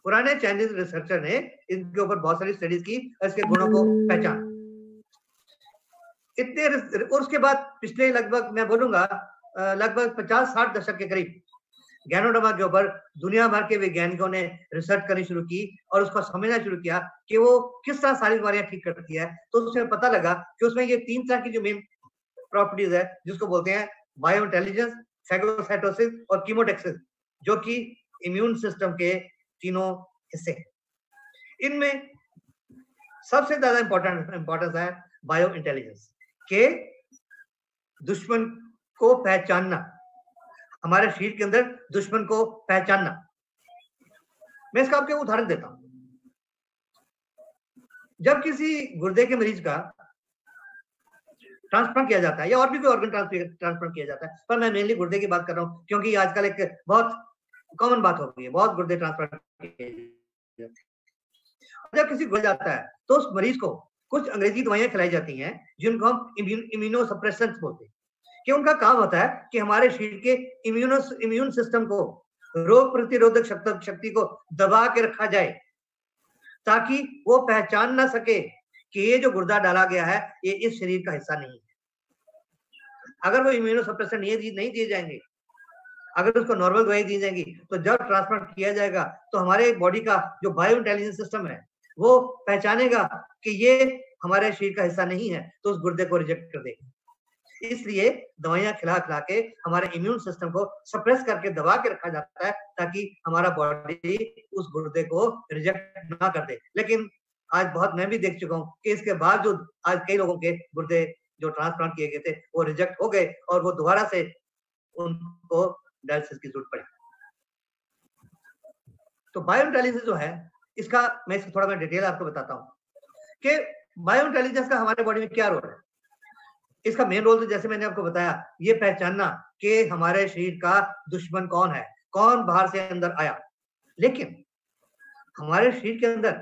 पुराने चाइनीज रिसर्चर ने इनके ऊपर बहुत सारी स्टडीज की और इसके गुणों को पहचाना। इतने और उसके बाद पिछले लगभग मैं बोलूंगा लगभग 50-60 दशक के करीब गैनोडर्मा के ऊपर दुनिया भर के वैज्ञानिकों ने रिसर्च करनी शुरू की और उसको समझना शुरू किया कि वो किस तरह सारी बीमारियां ठीक करती है। तो उसमें पता लगा कि उसमें ये 3 तरह की जो मेन प्रॉपर्टीज है, जिसको बोलते हैं बायो इंटेलिजेंस, फैगोसाइटोसिस और कीमोटेक्सिस, जो कि इम्यून सिस्टम के तीनों हिस्से हैं। इनमें सबसे ज्यादा इंपॉर्टेंस है बायो इंटेलिजेंस के दुश्मन को पहचानना, हमारे शरीर के अंदर दुश्मन को पहचानना। मैं इसका आपको उदाहरण देता हूं। जब किसी गुर्दे के मरीज का ट्रांसप्लांट किया जाता है या और भी कोई ऑर्गन ट्रांसप्लांट किया जाता है, पर मैं मेनली गुर्दे की बात कर रहा हूं क्योंकि आजकल एक बहुत कॉमन बात हो गई है, बहुत गुर्दे ट्रांसप्लांट किए जाते हैं। जब किसी गुर्दे जाता है तो उस मरीज को कुछ अंग्रेजी दवाइयां खिलाई जाती हैं जिनको हम इम्यूनो सप्रेसेंट्स बोलते हैं, कि उनका काम होता है कि हमारे शरीर के इम्यून सिस्टम को, रोग प्रतिरोधक शक्ति को दबा के रखा जाए ताकि वो पहचान ना सके कि ये जो गुर्दा डाला गया है ये इस शरीर का हिस्सा नहीं है। अगर वो इम्यूनो सप्रेसेंट नहीं दिए जाएंगे, अगर उसको नॉर्मल दवाई दी जाएंगी, तो जब ट्रांसप्लांट किया जाएगा तो हमारे बॉडी का जो बायो इंटेलिजेंस सिस्टम है वो पहचानेगा कि ये हमारे शरीर का हिस्सा नहीं है, तो उस गुर्दे को रिजेक्ट कर देगा। इसलिए दवाइयां खिला खिला के हमारे इम्यून सिस्टम को सप्रेस करके दबा के रखा जाता है ताकि हमारा बॉडी उस गुर्दे को रिजेक्ट ना कर दे। लेकिन आज बहुत मैं भी देख चुका हूं कि इसके बावजूद आज कई लोगों के गुर्दे जो ट्रांसप्लांट किए गए थे वो रिजेक्ट हो गए और वो दोबारा से उनको डायलिसिस की जरूरत पड़ी। तो बायो इंटेलिजेंस जो है इसका मैं थोड़ा मैं डिटेल आपको बताता हूं कि बायो इंटेलिजेंस का हमारे बॉडी में क्या रोल है। इसका मेन रोल तो जैसे मैंने आपको बताया, ये पहचानना कि हमारे शरीर का दुश्मन कौन है, कौन बाहर से अंदर आया। लेकिन हमारे शरीर के अंदर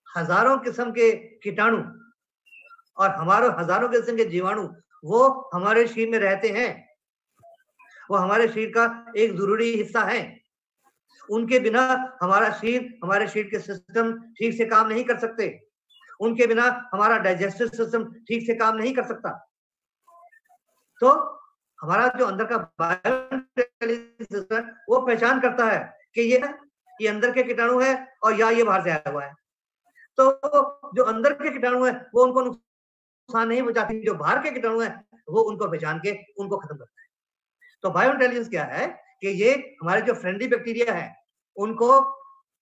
हजारों किस्म के कीटाणु और हमारे हजारों किस्म के जीवाणु वो हमारे शरीर में रहते हैं, वो हमारे शरीर का एक जरूरी हिस्सा है। उनके बिना हमारे शरीर के सिस्टम ठीक से काम नहीं कर सकते, उनके बिना हमारा डाइजेस्टिव सिस्टम ठीक से काम नहीं कर सकता। तो हमारा जो अंदर का बायो सिस्टम वो पहचान करता है कि ये अंदर के कीटाणु है और या ये बाहर से आया हुआ है। तो जो अंदर के कीटाणु है वो उनको नुकसान नहीं पहुंचाती, जो बाहर के कीटाणु है वो उनको पहचान के उनको खत्म करता है। तो बायो इंटेलिजेंस क्या है कि ये हमारे जो फ्रेंडली बैक्टीरिया है उनको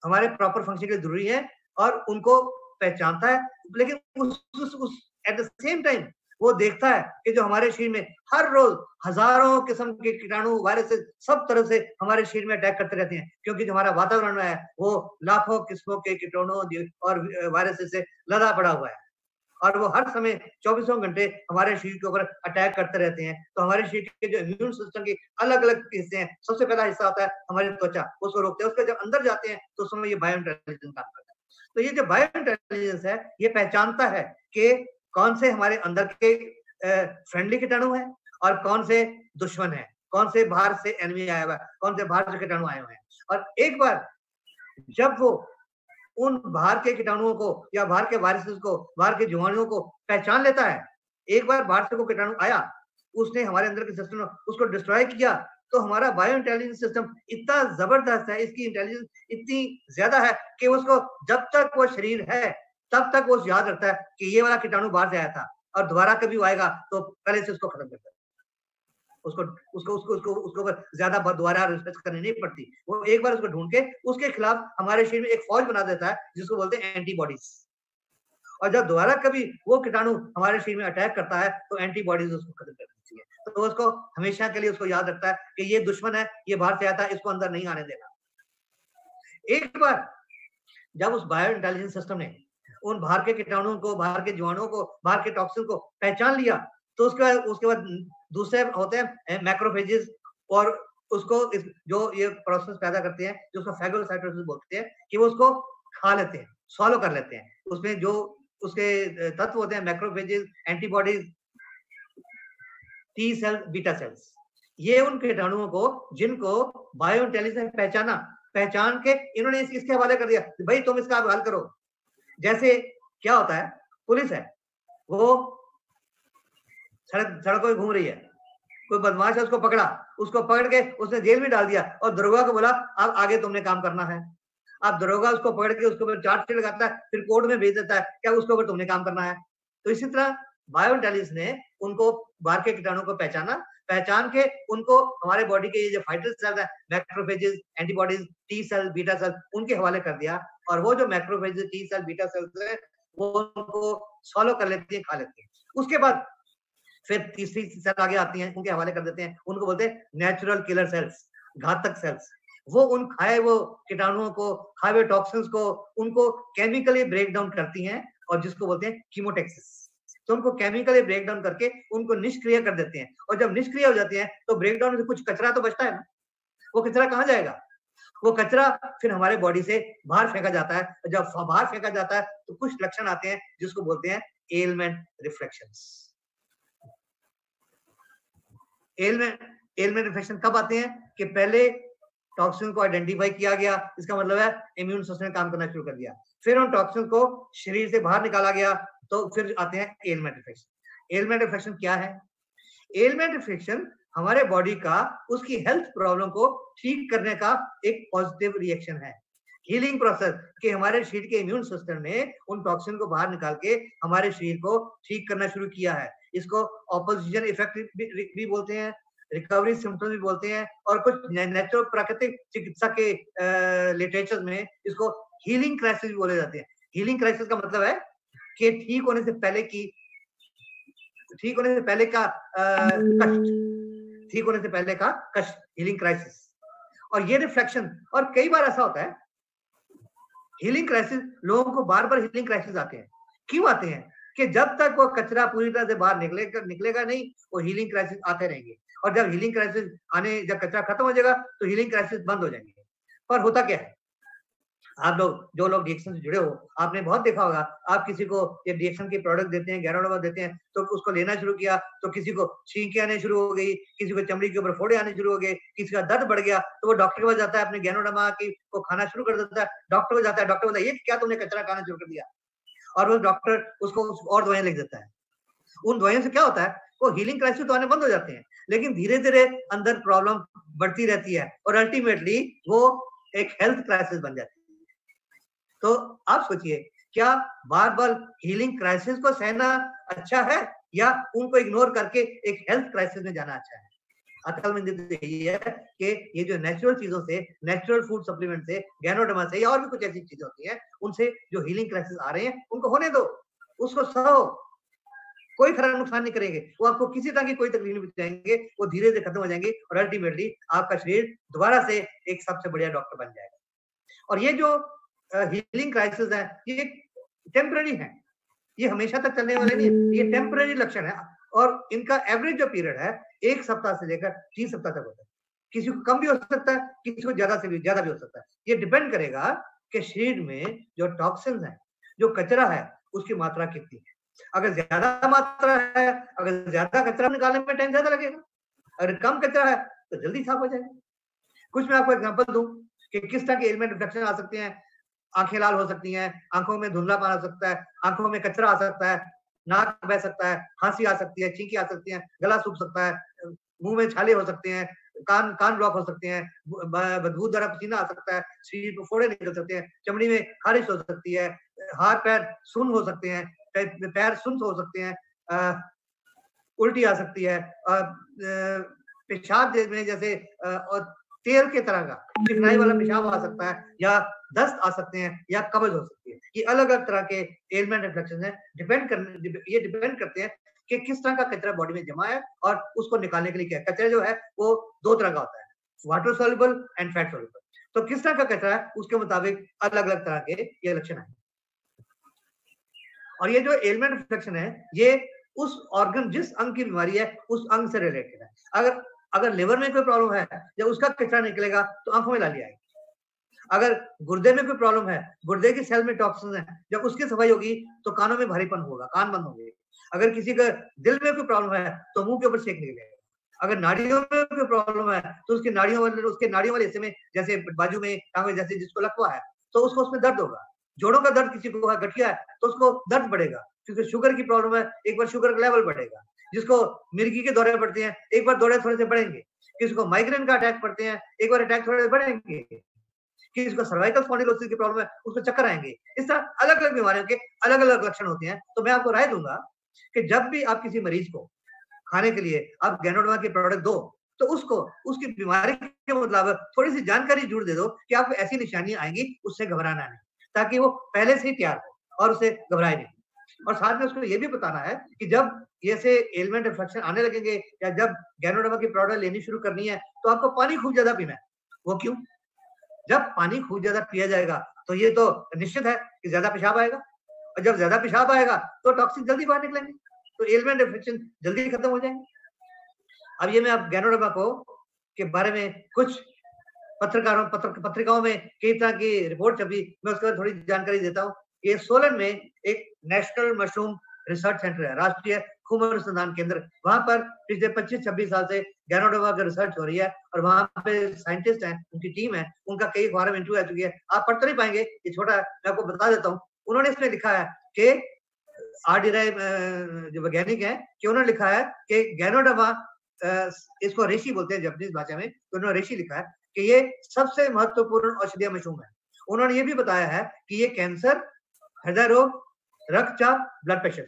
हमारे प्रॉपर फंक्शन के लिए जरूरी है और उनको पहचानता है, लेकिन उस एट द सेम टाइम वो देखता है कि जो हमारे शरीर में हर रोज हजारों किस्म के कीटाणु, वायरसेस सब तरह से हमारे शरीर में अटैक करते रहते हैं, क्योंकि जो हमारा वातावरण है वो लाखों किस्मों के कीटाणु और वायरसेस से लदा पड़ा हुआ है और वो हर समय 24 घंटे हमारे शरीर के ऊपर अटैक करते रहते हैं। तो हमारे शरीर के जो इम्यून सिस्टम के अलग अलग हिस्से हैं, सबसे पहला हिस्सा होता है हमारी त्वचा, उसको रोकते हैं। उसके जब अंदर जाते हैं तो उस समय ये बायो इंटेलिजेंस काम करता है। तो ये जो बायो इंटेलिजेंस है ये पहचानता है कि कौन से हमारे अंदर के फ्रेंडली कीटाणु है और कौन से दुश्मन है, कौन से बाहर से एनिमी आया हुआ है, कौन से बाहर से कीटाणु आए हुए हैं। और एक बार जब वो उन बाहर के कीटाणुओं को या बाहर के वायरसेस को, बाहर के जीवाणुओं को पहचान लेता है, एक बार बाहर से को कीटाणु आया, उसने हमारे अंदर के सिस्टम उसको डिस्ट्रॉय किया, तो हमारा बायो इंटेलिजेंस सिस्टम इतना जबरदस्त है, इसकी इंटेलिजेंस इतनी ज्यादा है कि उसको जब तक वो शरीर है तब तक वो याद रखता है कि ये वाला कीटाणु बाहर से आया था और दोबारा कभी आएगा तो पहले से उसको खत्म करता है। उसको ज्यादा दोबारा रिसर्च करनी नहीं पड़ती, वो एक बार उसको ढूंढ के उसके खिलाफ हमारे शरीर में एक फौज बना देता है जिसको बोलते हैं एंटीबॉडीज। और जब दोबारा कभी वो कीटाणु हमारे शरीर में अटैक करता है तो एंटीबॉडीज उसको खत्म कर देती है। तो उसको हमेशा के लिए उसको याद रखता है कि ये दुश्मन है, ये बाहर से आता है, इसको अंदर नहीं आने देना। एक बार जब उस बायो इंटेलिजेंस सिस्टम ने उन बाहर के कीटाणुओं को, बाहर के जीवाणुओं को, बाहर के टॉक्सिन को पहचान लिया, तो उसके बाद दूसरे होते हैं मैक्रोफेजेस और उसको जो ये प्रोसेस पैदा करते हैं, जो उसको फैगोसाइटोसिस बोलते हैं, कि वो उसको खा लेते हैं, स्वॉलो कर लेते हैं। उसमें जो उसके तत्व होते हैं, macrophages, antibodies, T cells, beta cells, ये उन कीटाणुओं को जिनको बायो इंटेलिजेंस पहचान के इन्होंने इसके हवाले कर दिया, भाई तुम इसका हल करो। जैसे क्या होता है, पुलिस है, वो सड़कों पे घूम रही है, कोई बदमाश है, उसको पकड़ के उसने जेल में डाल दिया और दरोगा को बोला अब आगे तुमने काम करना है। अब दरोगा उसको पकड़ के उसके ऊपर चार्जशीट लगाता है, फिर कोर्ट में भेज देता है, क्या उसके ऊपर तुमने काम करना है। तो इसी तरह बायो इंटेलिजेंस ने उनको बाहर के कीटाणुओं को पहचान के उनको हमारे बॉडी के ये जो फाइटर सेल्स है, macrophages, antibodies, T cell, beta cell, उनके हवाले कर दिया। और वो जो macrophages, T cell, beta cells है, वो उनको सॉलो कर लेती है, खा लेती है। उसके बाद फिर तीसरी सेल आगे आती हैं, उनके हवाले कर देते हैं, उनको बोलते हैं नेचुरल किलर सेल्स, घातक सेल्स। वो उन खाए वो कीटाणुओं को, खाए हुए टॉक्सिन्स को, उनको केमिकली ब्रेक डाउन करती हैं और जिसको बोलते हैं कीमोटैक्सिस। तो उनको केमिकली ब्रेक डाउन करके उनको निष्क्रिय कर देते हैं। और जब निष्क्रिय हो जाती हैं तो ब्रेक डाउन से कुछ कचरा तो बचता है ना, वो कचरा कहाँ जाएगा? वो कचरा फिर हमारे बॉडी से बाहर फेंका जाता है। जब बाहर फेंका जाता है तो कुछ लक्षण आते हैं जिसको बोलते हैं एलिमेंट रिफ्लेक्शंस। एलिमेंट रिफ्लेक्शन कब आते हैं कि पहले टॉक्सिन को आइडेंटिफाई किया गया, इसका मतलब है इम्यून सिस्टम ने काम करना शुरू कर दिया, फिर उन टॉक्सिन को शरीर से बाहर निकाला गया, तो फिर आते हैं एलिमेंट रिफ्लेक्शन। एलिमेंट रिफ्लेक्शन क्या है? एलिमेंट रिफ्लेक्शन हमारे बॉडी का उसकी हेल्थ प्रॉब्लम को ठीक करने का एक पॉजिटिव रिएक्शन है, हीलिंग प्रोसेस, कि हमारे शरीर के इम्यून सिस्टम ने उन टॉक्सिन को बाहर निकाल के हमारे शरीर को ठीक करना शुरू किया है। इसको ऑपोजिशन इफेक्ट भी बोलते हैं, रिकवरी सिम्टम्स भी बोलते हैं, और कुछ नेचुरल प्राकृतिक चिकित्सा के लिटरेचर में इसको हीलिंग क्राइसिस भी बोले जाते हैं। हीलिंग क्राइसिस का मतलब है कि ठीक होने से पहले का कष्ट, हीलिंग क्राइसिस। और ये रिफ्लेक्शन, और कई बार ऐसा होता है हीलिंग क्राइसिस, लोगों को बार-बार हीलिंग क्राइसिस आते हैं। क्यों आते हैं? कि जब तक वो कचरा पूरी तरह से बाहर निकलेगा नहीं, वो हीलिंग क्राइसिस आते रहेंगे। और जब हीलिंग क्राइसिस जब कचरा खत्म हो जाएगा तो हीलिंग क्राइसिस बंद हो जाएंगे। पर होता क्या है, आप लोग जो लोग डिएक्शन से जुड़े हो, आपने बहुत देखा होगा, आप किसी को ये डिएक्शन के प्रोडक्ट देते हैं, गैनोडर्मा देते हैं, तो उसको लेना शुरू किया तो किसी को छींकें आने शुरू हो गई, किसी को चमड़ी के ऊपर फोड़े आने शुरू हो गए, किसी का दर्द बढ़ गया, तो वो डॉक्टर के पास जाता है, अपने गैनोडर्मा को खाना शुरू कर देता है, डॉक्टर को जाता है, डॉक्टर बोलता है ये क्या तुमने कचरा खाना शुरू कर दिया, और वो डॉक्टर उसको और दवाइयां लिख देता है। उन दवाइयों से क्या होता है, वो हीलिंग क्राइसिस तो आने बंद हो जाते हैं, लेकिन धीरे धीरे अंदर प्रॉब्लम बढ़ती रहती है और अल्टीमेटली वो एक हेल्थ क्राइसिस बन जाती है। तो आप सोचिए, क्या बार बार हीलिंग क्राइसिस को सहना अच्छा है या उनको इग्नोर करके एक हेल्थ क्राइसिस में जाना अच्छा है? अक्लमंदी तो यही है कि ये जो नेचुरल चीजों से, नेचुरल फूड सप्लीमेंट से, गैनोडर्मा से या और भी कुछ ऐसी चीजें होती हैं, उनसे जो हीलिंग क्राइसिस आ रहे हैं उनको होने दो, उसको सहो, कोई खराब नुकसान नहीं करेंगे, वो आपको किसी तरह की कोई तकलीफ नहीं पहुंचाएंगे, वो धीरे धीरे खत्म हो जाएंगे और अल्टीमेटली आपका शरीर दोबारा से एक सबसे बढ़िया डॉक्टर बन जाएगा। और ये जो हीलिंग क्राइसिस है ये टेम्पररी है, ये हमेशा तक चलने वाले नहीं है, ये टेम्पररी लक्षण है और इनका एवरेज जो पीरियड है 1 सप्ताह से लेकर 3 सप्ताह तक होता है। किसी को कम भी हो सकता है, किसी को ज्यादा भी हो सकता है। ये डिपेंड करेगा कि शरीर में जो टॉक्सिन्स है, जो कचरा है, उसकी मात्रा कितनी है। अगर ज्यादा मात्रा है, अगर ज्यादा कचरा निकालने में टाइम ज्यादा लगेगा, अगर कम कचरा है तो जल्दी साफ हो जाएगा। कुछ मैं आपको एग्जांपल दूं कि किस तरह के एलिमेंट रिफ्लेक्शन आ सकते हैं। आंखें लाल हो सकती हैं, आंखों में धुंधलापन आ सकता है, आंखों में कचरा आ सकता है, नाक बह सकता है, खांसी आ सकती है, छींकी आ सकती है, गला सूख सकता है, मुंह में छाले हो सकते हैं, कान ब्लॉक हो सकते हैं, बदबूदार पसीना आ सकता है, शरीर पर फोड़े निकल सकते हैं, चमड़ी में खारिश हो सकती है, हाथ पैर सुन्न हो सकते हैं, पैर सुन्न हो सकते हैं, उल्टी आ सकती है, पेशाब में जैसे तेल के तरह का चिकनाई वाला पेशाब आ सकता है, या दस्त आ सकते हैं, या कब्ज हो सकती है। ये अलग अलग तरह के एलिमेंट रिफ्लेक्शन है, ये डिपेंड करते हैं कि किस तरह का कचरा बॉडी में जमा है और उसको निकालने के लिए क्या। कचरा जो है वो 2 तरह का होता है, water soluble and fat soluble. तो किस तरह का कचरा है उसके मुताबिक अलग अलग तरह के ये लक्षण है। और ये जो एलिमेंट रिफ्लेक्शन है ये उस ऑर्गन, जिस अंग की बीमारी है उस अंग से रिलेटेड है। अगर अगर लिवर में कोई प्रॉब्लम है, जब उसका कचरा निकलेगा तो आंखों में लाली आएगी। अगर गुर्दे में कोई प्रॉब्लम है, गुर्दे की सेल में टॉक्सिन है, जब उसकी सफाई होगी तो कानों में भारीपन होगा, कान बंद होंगे। अगर किसी का दिल में कोई प्रॉब्लम है तो मुंह के ऊपर सेक निकलेगा। अगर नाड़ियों में कोई प्रॉब्लम है तो उसके नाड़ियों वाले हिस्से में, जैसे बाजू में, टांग में, जैसे जिसको लकवा है तो उसको उसमें दर्द होगा। जोड़ों का दर्द किसी को है, गठिया है तो उसको दर्द बढ़ेगा, क्योंकि शुगर की प्रॉब्लम है, एक बार शुगर का लेवल बढ़ेगा। जिसको मिर्गी के दौरे पड़ते हैं, एक बार दौरे थोड़े से बढ़ेंगे। किसी को माइग्रेन का अटैक पड़ते हैं, एक बार अटैक थोड़े से बढ़ेंगे। किसी को सर्वाइकल स्पॉन्डिलोसिस की प्रॉब्लम है, उसको चक्कर आएंगे। इस तरह अलग अलग बीमारियों के अलग अलग लक्षण होते हैं। तो मैं आपको राय दूंगा कि जब भी आप किसी मरीज को खाने के लिए आप गैनोडर्मा के प्रोडक्ट दो, तो उसको उसकी बीमारी के मुताबिक थोड़ी सी जानकारी जरूर दे दो कि आपको ऐसी निशानियां आएंगी, उससे घबराना नहीं, ताकि वो पहले से ही तैयार हो और उसे घबराए नहीं। और साथ में उसको ये भी बताना है कि जब ऐसे एलिमेंट इन्फेक्शन आने लगेंगे या जब गैनोडर्मा की प्रोडक्ट लेनी शुरू करनी है तो आपको पानी खूब ज्यादा पीना है। वो क्यों? जब पानी खूब ज्यादा पिया जाएगा तो ये तो निश्चित है कि ज्यादा पेशाब आएगा, और जब ज्यादा पेशाब आएगा तो टॉक्सिन जल्दी बाहर निकलेंगे, तो एलिमेंट इन्फेक्शन जल्दी खत्म हो जाएंगे। अब ये मैं आप गैनोडर्मा को के बारे में कुछ पत्रिकाओं में कई तरह की रिपोर्ट छपी, मैं उसके बाद थोड़ी जानकारी देता हूँ। ये सोलन में एक नेशनल मशरूम रिसर्च सेंटर है, राष्ट्रीय खून अनुसंधान केंद्र। वहां पर पिछले 25-26 साल से गैनोडर्मा की रिसर्च हो रही है, और वहां पे साइंटिस्ट हैं, उनकी टीम है, उनका कई अखबारों में इंटरव्यू आ चुकी है। आप पढ़ तो नहीं पाएंगे, ये छोटा मैं आपको बता देता हूँ। उन्होंने इसमें लिखा है कि आर.डी. राय जो वैज्ञानिक है, कि उन्होंने लिखा है कि गैनोडर्मा, इसको रेशी बोलते हैं जापानीज भाषा में, तो उन्होंने रेशी लिखा है कि ये सबसे महत्वपूर्ण औषधीय मशरूम है। उन्होंने ये भी बताया है कि ये कैंसर, हृदय रोग, रक्तचाप, ब्लड प्रेशर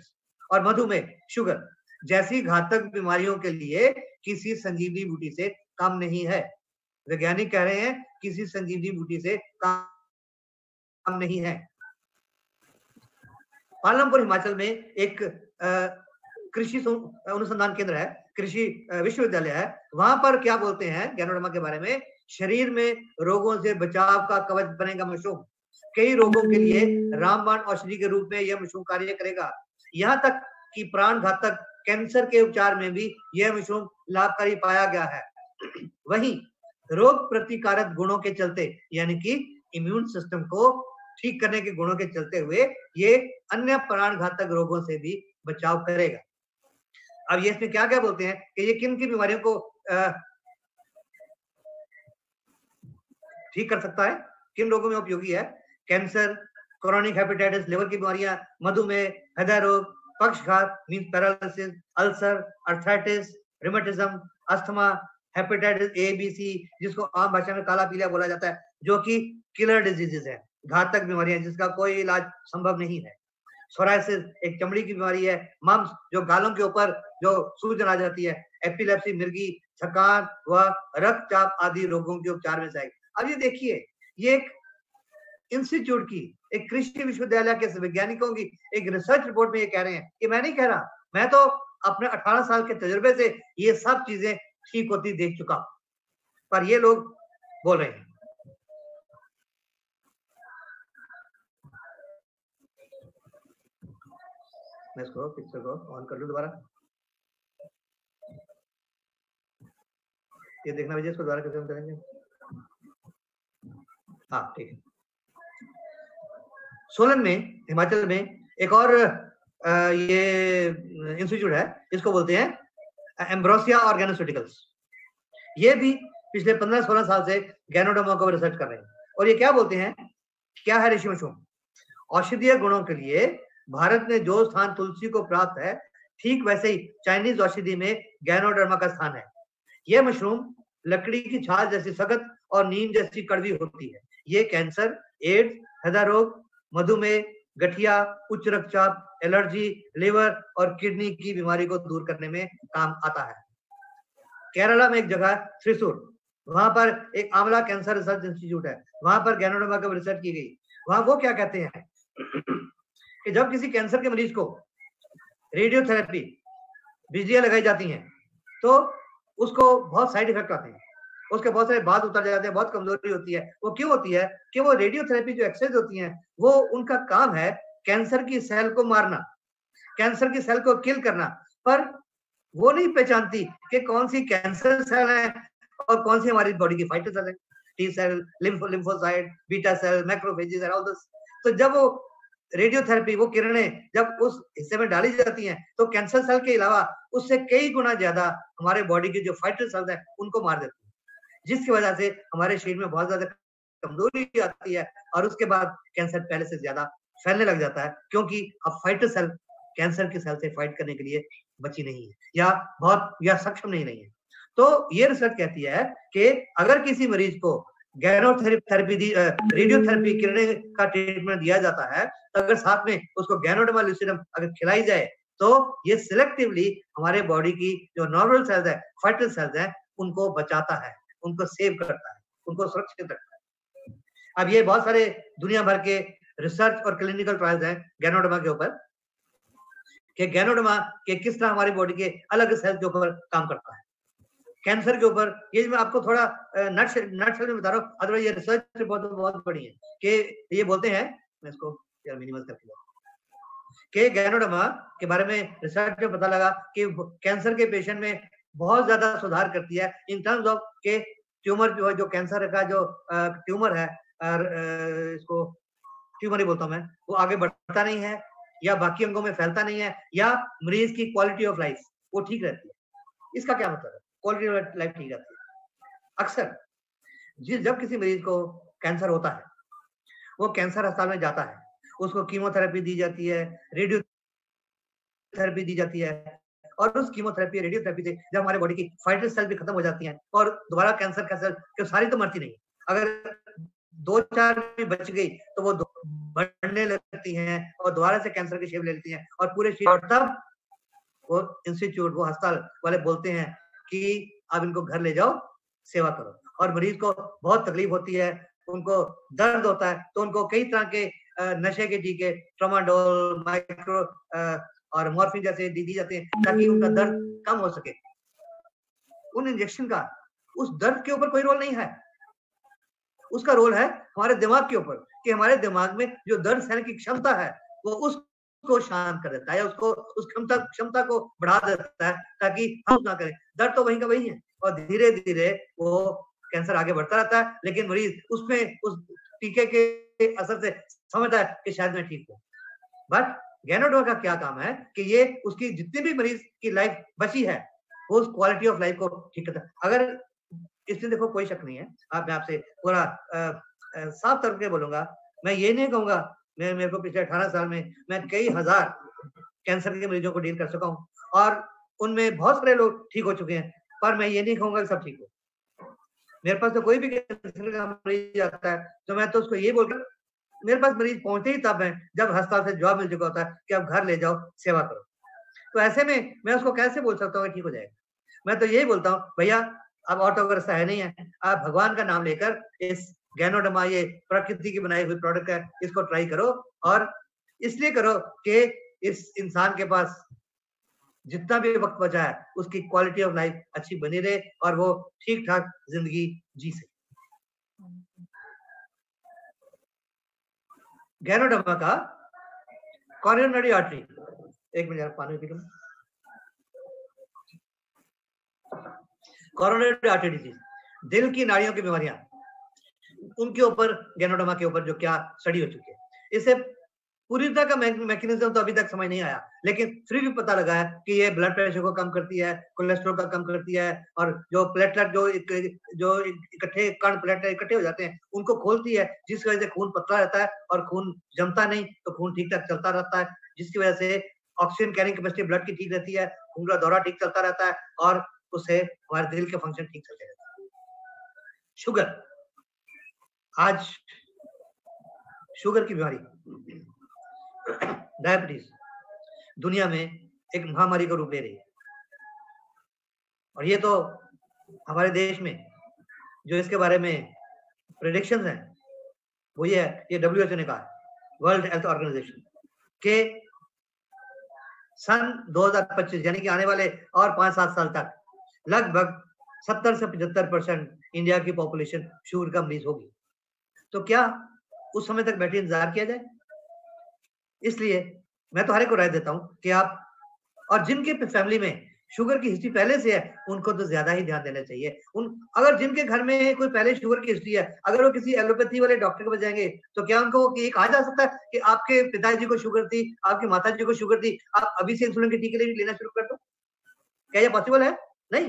और मधुमेह, शुगर जैसी घातक बीमारियों के लिए किसी संजीवनी बूटी से कम नहीं है। वैज्ञानिक कह रहे हैं किसी संजीवनी बूटी से कम नहीं है। पालमपुर हिमाचल में एक कृषि अनुसंधान केंद्र है, कृषि विश्वविद्यालय है। वहां पर क्या बोलते हैं गैनोडर्मा के बारे में? शरीर में रोगों से बचाव का कवच बनेगा मशरूम। कई रोगों के लिए रामबाण औषधि के रूप में यह मशरूम कार्य करेगा। यहाँ तक कि प्राण घातक कैंसर के उपचार में भी यह मशरूम लाभकारी पाया गया है। वहीं रोग प्रतिकारक गुणों के चलते, यानी कि इम्यून सिस्टम को ठीक करने के गुणों के चलते हुए ये अन्य प्राण घातक रोगों से भी बचाव करेगा। अब ये इसमें क्या क्या बोलते हैं कि ये किन किन बीमारियों को ठीक कर सकता है, किन रोगों में उपयोगी है? कैंसर, क्रोनिक हेपेटाइटिस, लिवर की बीमारियां, मधुमेह, हृदय रोग, पक्षघात means paralysis, ulcer, arthritis, rheumatism, asthma, hepatitis A, B, C, जिसको आम भाषा में काला पीलिया बोला जाता है, जो कि किलर डिजीजेस है, घातक बीमारियां जिसका कोई इलाज संभव नहीं है। सोराइसिस एक चमड़ी की बीमारी है। मम्स जो गालों के ऊपर जो सूजन आ जाती है। एपिलेप्सी, मिर्गी, थकान व रक्तचाप आदि रोगों के उपचार में सहायक। अब ये देखिए, ये एक इंस्टीट्यूट की, एक कृषि विश्वविद्यालय के वैज्ञानिकों की एक रिसर्च रिपोर्ट में ये कह रहे हैं। ये मैं नहीं कह रहा, मैं तो अपने 18 साल के तजुर्बे से ये सब चीजें ठीक होती देख चुका, पर ये लोग बोल रहे हैं। मैं इसको पिक्चर को ऑन कर लूं दोबारा, ये देखना भैया, इसको दोबारा कैसे हम करेंगे? हाँ ठीक है। सोलन में, हिमाचल में एक और ये इंस्टीट्यूट है, इसको बोलते हैं एम्ब्रोसिया ऑर्गेनोस्यूटिकल्स। ये भी पिछले 15-16 साल से गैनोडर्मा को रिसर्च कर रहे हैं। और ये क्या बोलते हैं, क्या है ऋषि मशरूम? औषधीय गुणों के लिए भारत में जो स्थान तुलसी को प्राप्त है, ठीक वैसे ही चाइनीज औषधि में गैनोडर्मा का स्थान है। यह मशरूम लकड़ी की छाल जैसी सख्त और नीम जैसी कड़वी होती है। ये कैंसर, एड्स, हृदय रोग, मधुमेह, गठिया, उच्च रक्तचाप, एलर्जी, लिवर और किडनी की बीमारी को दूर करने में काम आता है। केरला में एक जगह त्रिशूर, वहां पर एक आंवला कैंसर रिसर्च इंस्टीट्यूट है, वहां पर गैनोडर्मा की रिसर्च की गई। वहां वो क्या कहते हैं कि जब किसी कैंसर के मरीज को रेडियोथेरेपी, बिजलियां लगाई जाती हैं, तो उसको बहुत साइड इफेक्ट आते हैं, उसके बहुत सारे बात उतर जाते हैं, बहुत कमजोरी होती है। वो क्यों होती है? कि वो रेडियोथेरेपी जो एक्सरसाइज होती हैं, वो उनका काम है कैंसर की सेल को मारना, कैंसर की सेल को किल करना, पर वो नहीं पहचानती कि कौन सी कैंसर सेल है और कौन सी हमारी बॉडी की फाइटर सेल है, T cell, lymphocyte, beta cell, macrophages और ऑल दिस। तो जब वो रेडियोथेरेपी, वो किरणें जब उस हिस्से में डाली जाती हैं तो कैंसर सेल के अलावा उससे कई गुना ज्यादा हमारे बॉडी की जो फाइटर सेल्स हैं उनको मार देती है, जिसकी वजह से हमारे शरीर में बहुत ज्यादा कमजोरी आती है और उसके बाद कैंसर पहले से ज्यादा फैलने लग जाता है, क्योंकि अब फाइटर सेल कैंसर के सेल से फाइट करने के लिए बची नहीं है या सक्षम नहीं है। तो ये रिसर्च कहती है कि अगर किसी मरीज को गैनोथेरेपी रेडियोथेरेपी किरणें का ट्रीटमेंट दिया जाता है, तो अगर साथ में उसको गैनोडर्मा लूसिडम अगर खिलाई जाए तो ये सिलेक्टिवली हमारे बॉडी की जो नॉर्मल सेल्स है, फाइटर सेल्स है, उनको बचाता है, उनको सेव करता है, उनको सुरक्षित रखता है। अब ये बहुत सारे दुनिया भर के रिसर्च और क्लिनिकल ट्रायल्स हैं गैनोडर्मा के ऊपर, कि गैनोडर्मा के किस तरह हमारी बॉडी के अलग सेल्स के ऊपर काम करता है। कैंसर के ऊपर ये मैं आपको थोड़ा नटशेल में बता रहा हूँ, अदरवाइज ये रिसर्च बहुत बड़ी है कि ये बोलते हैं, मैं इसको मिनिमाइज करके कि गैनोडर्मा के बारे में रिसर्च में पता लगा कि कैंसर के पेशेंट में बहुत ज्यादा सुधार करती है इन टर्म्स ऑफ के ट्यूमर जो है, जो कैंसर का जो ट्यूमर है, इसको ट्यूमर ही बोलता हूं मैं, वो आगे बढ़ता नहीं है या बाकी अंगों में फैलता नहीं है, या मरीज की क्वालिटी ऑफ लाइफ वो ठीक रहती है। इसका क्या मतलब है? क्वालिटी ऑफ लाइफ ठीक रहती है। अक्सर जब किसी मरीज को कैंसर होता है, वो कैंसर अस्पताल में जाता है, उसको कीमोथेरेपी दी जाती है, रेडियोथेरेपी दी जाती है, और उस कीमोथेरेपी रेडियोथेरेपी से जब हमारे बॉडी की फाइटर सेल भी खत्म हो जाती हैं और दोबारा कैंसर का सेल, क्यों सारी तो मरती नहीं, अगर 2-4 भी बच गई तो वो बढ़ने लगती हैं और दोबारा से कैंसर की शेप ले लेती हैं और पूरे शरीर, तब वो इंस्टीट्यूट, वो अस्पताल वाले बोलते हैं कि अब इनको घर ले जाओ, सेवा करो। और मरीज को बहुत तकलीफ होती है, उनको दर्द होता है, तो उनको कई तरह के नशे के टीके, ट्रामाडोल, माइक्रो और मॉर्फिन जैसे दी जाते हैं ताकि उनका दर्द कम हो सके। उन इंजेक्शन का उस दर्द के ऊपर कोई रोल नहीं है, उसका रोल है हमारे दिमाग के ऊपर, कि हमारे दिमाग में जो दर्द सहने की क्षमता है वो उसको शांत कर देता है, उसको उस क्षमता को बढ़ा देता है ताकि हम ना करें। दर्द तो वहीं का वही है और धीरे धीरे वो कैंसर आगे बढ़ता रहता है, लेकिन मरीज उसमें उस टीके के असर से समझता है कि शायद मैं ठीक हूँ। बट गैनोडर्मा का क्या काम है कि ये उसकी जितनी भी मरीज की लाइफ बची है वो उस क्वालिटी ऑफ लाइफ को ठीक करता है। अगर इसमें देखो कोई शक नहीं है, मैं आपसे पूरा साफ तौर पे बोलूंगा, मैं ये नहीं कहूंगा, मेरे को पिछले 18 साल में मैं कई हजार कैंसर के मरीजों को डील कर चुका हूँ और उनमें बहुत सारे लोग ठीक हो चुके हैं, पर मैं ये नहीं कहूंगा कि सब ठीक हो। मेरे पास तो कोई भी कैंसर का मरीज आता है तो मैं तो उसको ये बोलकर, मेरे पास मरीज पहुंचते ही तब है जब अस्पताल से जवाब मिल चुका होता है कि आप घर ले जाओ, सेवा करो। तो ऐसे में मैं उसको कैसे बोल सकता हूँ ठीक हो जाएगा? मैं तो यही बोलता हूँ, भैया अब और तो अगर ऐसा है नहीं है, आप भगवान का नाम लेकर इस गैनोडर्मा, ये प्रकृति की बनाई हुई प्रोडक्ट है, इसको ट्राई करो, और इसलिए करो कि इस इंसान के पास जितना भी वक्त बचा है उसकी क्वालिटी ऑफ लाइफ अच्छी बनी रहे और वो ठीक ठाक जिंदगी जी सके। गैनोडर्मा का कॉरोनरी आर्टरी, एक मिनट पानी पी लूं। कॉरोनरी आर्टरी डिजीज, दिल की नाड़ियों की बीमारियां, उनके ऊपर गैनोडर्मा के ऊपर जो क्या स्टडी हो चुकी है, इसे पूरी तरह का मैकेनिज्म तो अभी तक समझ नहीं आया, लेकिन फिर भी पता लगा है कि ये ब्लड प्रेशर को कम करती है, कोलेस्ट्रॉल का कम करती है, और जो प्लेटलेट जो इकट्ठे कण प्लेटलेट इकट्ठे हो जाते हैं उनको खोलती है, जिसकी वजह से खून पतला रहता है और खून जमता नहीं, तो खून ठीक ठाक चलता रहता है, जिसकी वजह से ऑक्सीजन कैरिंग कैपेसिटी ब्लड की ठीक रहती है, खून का दौरा ठीक चलता रहता है और उससे हमारे दिल के फंक्शन ठीक चलते रहते हैं। शुगर, आज शुगर की बीमारी, डायबिटीज दुनिया में एक महामारी का रूप ले रही है, और ये तो हमारे देश में जो इसके बारे में प्रेडिक्शंस हैं वो ये है, ये WHO ने कहा, वर्ल्ड हेल्थ ऑर्गेनाइजेशन, के सन 2025 यानी कि आने वाले और 5-7 साल तक लगभग 70 से 75% इंडिया की पॉपुलेशन शुगर का मरीज होगी। तो क्या उस समय तक बैठे इंतजार किया जाए? इसलिए मैं तो हर एक को राय देता हूं कि आप, और जिनके फैमिली में शुगर की हिस्ट्री पहले से है उनको तो ज्यादा ही ध्यान देना चाहिए। अगर जिनके घर में कोई पहले शुगर की हिस्ट्री है, अगर वो किसी एलोपैथी वाले डॉक्टर के पास जाएंगे तो क्या उनको ये कहा जा सकता है कि आपके पिताजी को शुगर थी, आपकी माताजी को शुगर थी, आप अभी से इंसुलिन के टीके लेना शुरू कर दो? क्या ये पॉसिबल है? नहीं,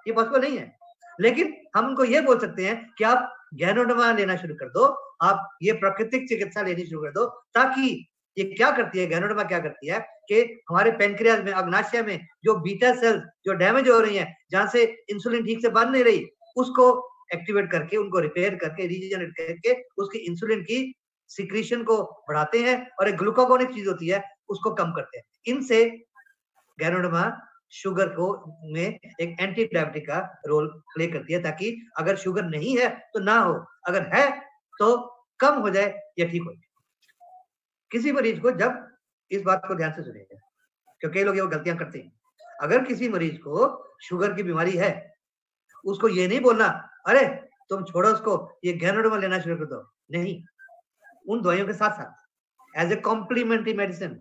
ये पॉसिबल नहीं है। लेकिन हम उनको ये बोल सकते हैं कि आप गैनोडर्मा लेना शुरू कर दो, आप ये प्राकृतिक चिकित्सा लेनी शुरू कर दो, ताकि ये क्या करती है, गैनोडर्मा क्या करती है कि हमारे पैंक्रियाज में, अग्नाशय में जो बीटा सेल्स जो डैमेज हो रही हैं, जहां से इंसुलिन ठीक से बन नहीं रही, उसको एक्टिवेट करके, उनको रिपेयर करके, रीजनरेट करके उसकी इंसुलिन की सिक्रीशन को बढ़ाते हैं और एक ग्लूकागोन एक चीज होती है उसको कम करते हैं। इनसे गैनोडर्मा शुगर को में एक एंटी डायबिटिक का रोल प्ले करती है, ताकि अगर शुगर नहीं है तो ना हो, अगर है तो कम हो जाए या ठीक हो जाए। किसी मरीज को, जब इस बात को ध्यान से सुनिएगा क्योंकि लोग ये गलतियां करते हैं, अगर किसी मरीज को शुगर की बीमारी है, उसको ये नहीं बोलना अरे तुम छोड़ो उसको, ये गैनोडर्मा लेना शुरू कर दो। नहीं, उन दवाइयों के साथ साथ एज ए कॉम्प्लीमेंट्री मेडिसिन,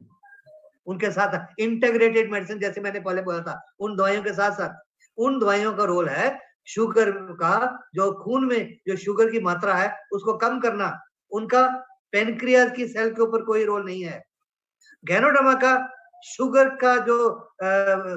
उनके साथ इंटीग्रेटेड मेडिसिन, जैसे मैंने पहले बोला था, उन दवाइयों के साथ साथ उन दवाइयों का रोल है शुगर का, जो खून में जो शुगर की मात्रा है उसको कम करना। उनका पेनक्रियाज की सेल के ऊपर कोई रोल नहीं है। गैनोडर्मा का शुगर का जो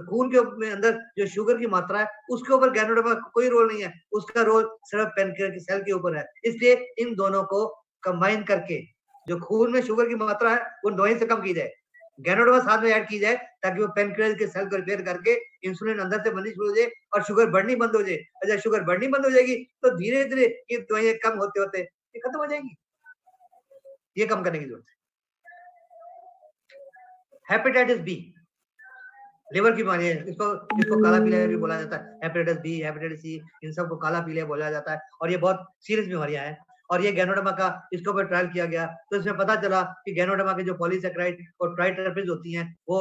खून के में अंदर जो शुगर की मात्रा है उसके ऊपर गैनोडर्मा का कोई रोल नहीं है, उसका रोल सिर्फ पेनक्रियाज की सेल के ऊपर है। इसलिए इन दोनों को कंबाइन करके जो खून में शुगर की मात्रा है वो दवाई से कम की जाए, गैनोडर्मा साथ में ऐड की जाए, ताकि वो पेनक्रियाज के सेल को रिपेयर करके इंसुलिन अंदर से बननी शुरू हो जाए और शुगर बढ़नी बंद हो जाए। और जब शुगर बढ़नी बंद हो जाएगी तो धीरे धीरे ये दवाइयां कम होते होते ये खत्म हो जाएंगी। ये कम करने की जरूरत है। हेपेटाइटिस बी, लिवर की बीमारी है, इसको काला पीलिया भी बोला जाता है। हेपेटाइटिस बी, हेपेटाइटिस सी, इन सबको काला पीलिया बोला जाता है और ये बहुत सीरियस बीमारियां हैं। और ये गैनोडर्मा का इसके ऊपर ट्रायल किया गया तो इसमें पता चला कि गैनोडर्मा के जो पॉलीसैकेराइड और ट्राइटर्पेज होती हैं वो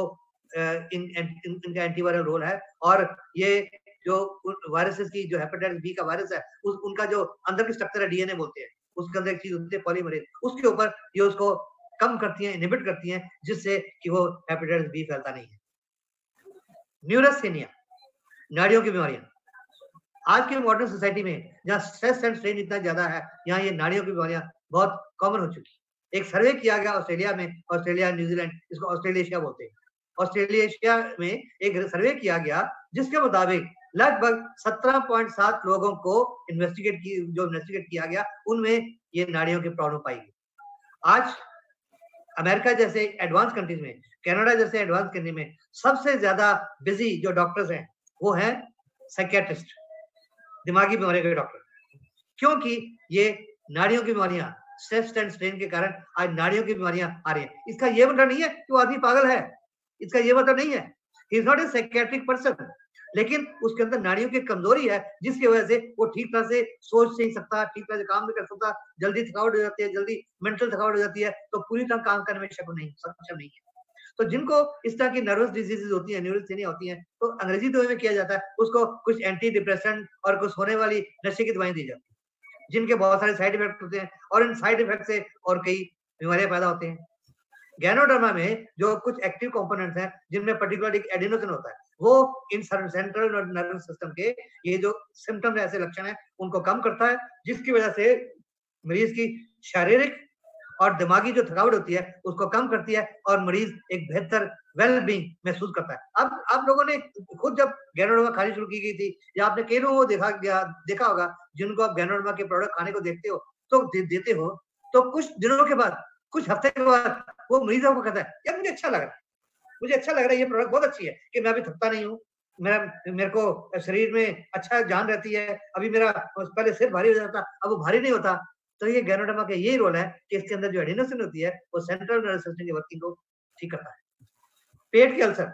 इनका एंटीवायरल रोल है। और ये जो वायरसेस की, जो हेपेटाइटिस बी का वायरस है, उनका जो अंदर की स्ट्रक्चर है, डीएनए बोलते हैं, उसके अंदर एक चीज होती है पॉलीमरेज, उसके ऊपर ये उसको कम करती हैं, इनहिबिट करती हैं, जिससे कि वो हेपेटाइटिस बी फैलता नहीं है। न्यूरोसेनिया, नाड़ियों की बीमारियां, आज की मॉडर्न सोसाइटी में जहाँ स्ट्रेस एंड स्ट्रेन इतना ज्यादा है, यहाँ ये नाड़ियों की बीमारियां बहुत कॉमन हो चुकी है। एक सर्वे किया गया ऑस्ट्रेलिया में, ऑस्ट्रेलिया, न्यूजीलैंड, इसको ऑस्ट्रेलेशिया बोलते हैं। ऑस्ट्रेलिया में एक सर्वे किया गया जिसके मुताबिक लगभग 17.7 लोगों को इन्वेस्टिगेट किया गया, उनमें ये नाड़ियों की प्रॉब्लम पाई गई। आज अमेरिका जैसे एडवांस कंट्रीज में, कनाडा जैसे एडवांस कंट्री में सबसे ज्यादा बिजी जो डॉक्टर्स हैं वो हैं साइकियाट्रिस्ट, दिमागी बीमारियों के डॉक्टर, क्योंकि ये नाड़ियों की बीमारियां, स्ट्रेस एंड स्ट्रेन के कारण आज नाड़ियों की बीमारियां आ रही हैं। इसका ये मतलब नहीं है कि वो आदमी पागल है, इसका ये मतलब नहीं है, he is not a psychiatric person, लेकिन उसके अंदर नाड़ियों की कमजोरी है जिसकी वजह से वो ठीक तरह से सोच नहीं सकता, ठीक तरह से काम नहीं कर सकता, जल्दी थकावट हो जाती है, जल्दी मेंटल थकावट हो जाती है, तो पूरी तरह काम करने में सक्षम नहीं है। तो जिनको इस तरह की नर्वस डिजीजेज होती है, न्यूरोसेनिया होती है, तो अंग्रेजी दवाई में किया जाता है, उसको कुछ एंटी डिप्रेशन और कुछ होने वाली नशे की दवाई दी जाती है, जिनके बहुत सारे साइड इफेक्ट होते हैं और इन साइड इफेक्ट से और कई बीमारियां पैदा होते हैं। गैनोडर्मा में जो कुछ एक्टिव कंपोनेंट्स हैं, जिनमें पर्टिकुलर एक एडिनोसिन होता है, वो इन सेंट्रल नर्वस सिस्टम के ये जो सिम्टम्स, ऐसे लक्षण हैं, उनको कम करता है, जिसकी वजह से मरीज की शारीरिक और दिमागी जो थकावट होती है उसको कम करती है और मरीज एक बेहतर वेल बीइंग महसूस करता है। अब आप लोगों ने खुद जब गैनोडर्मा खानी शुरू की गई थी, या आपने कई लोगों को देखा होगा जिनको आप गैनोडर्मा के प्रोडक्ट खाने को देखते हो तो देते हो, तो कुछ दिनों के बाद, कुछ हफ्ते के बाद वो मरीज आपको कहता है यार मुझे अच्छा लग रहा है, मुझे अच्छा लग रहा है, ये प्रोडक्ट बहुत अच्छी है कि मैं अभी थकता नहीं हूँ, मेरे को शरीर में अच्छा जान रहती है, अभी मेरा पहले सिर भारी हो जाता अब वो भारी नहीं होता। तो ये गैनोडर्मा का यही रोल है कि इसके अंदर जो एडिनोसिन होती है वो सेंट्रल नर्वस सिस्टम की वर्किंग को ठीक करता है। पेट के अल्सर,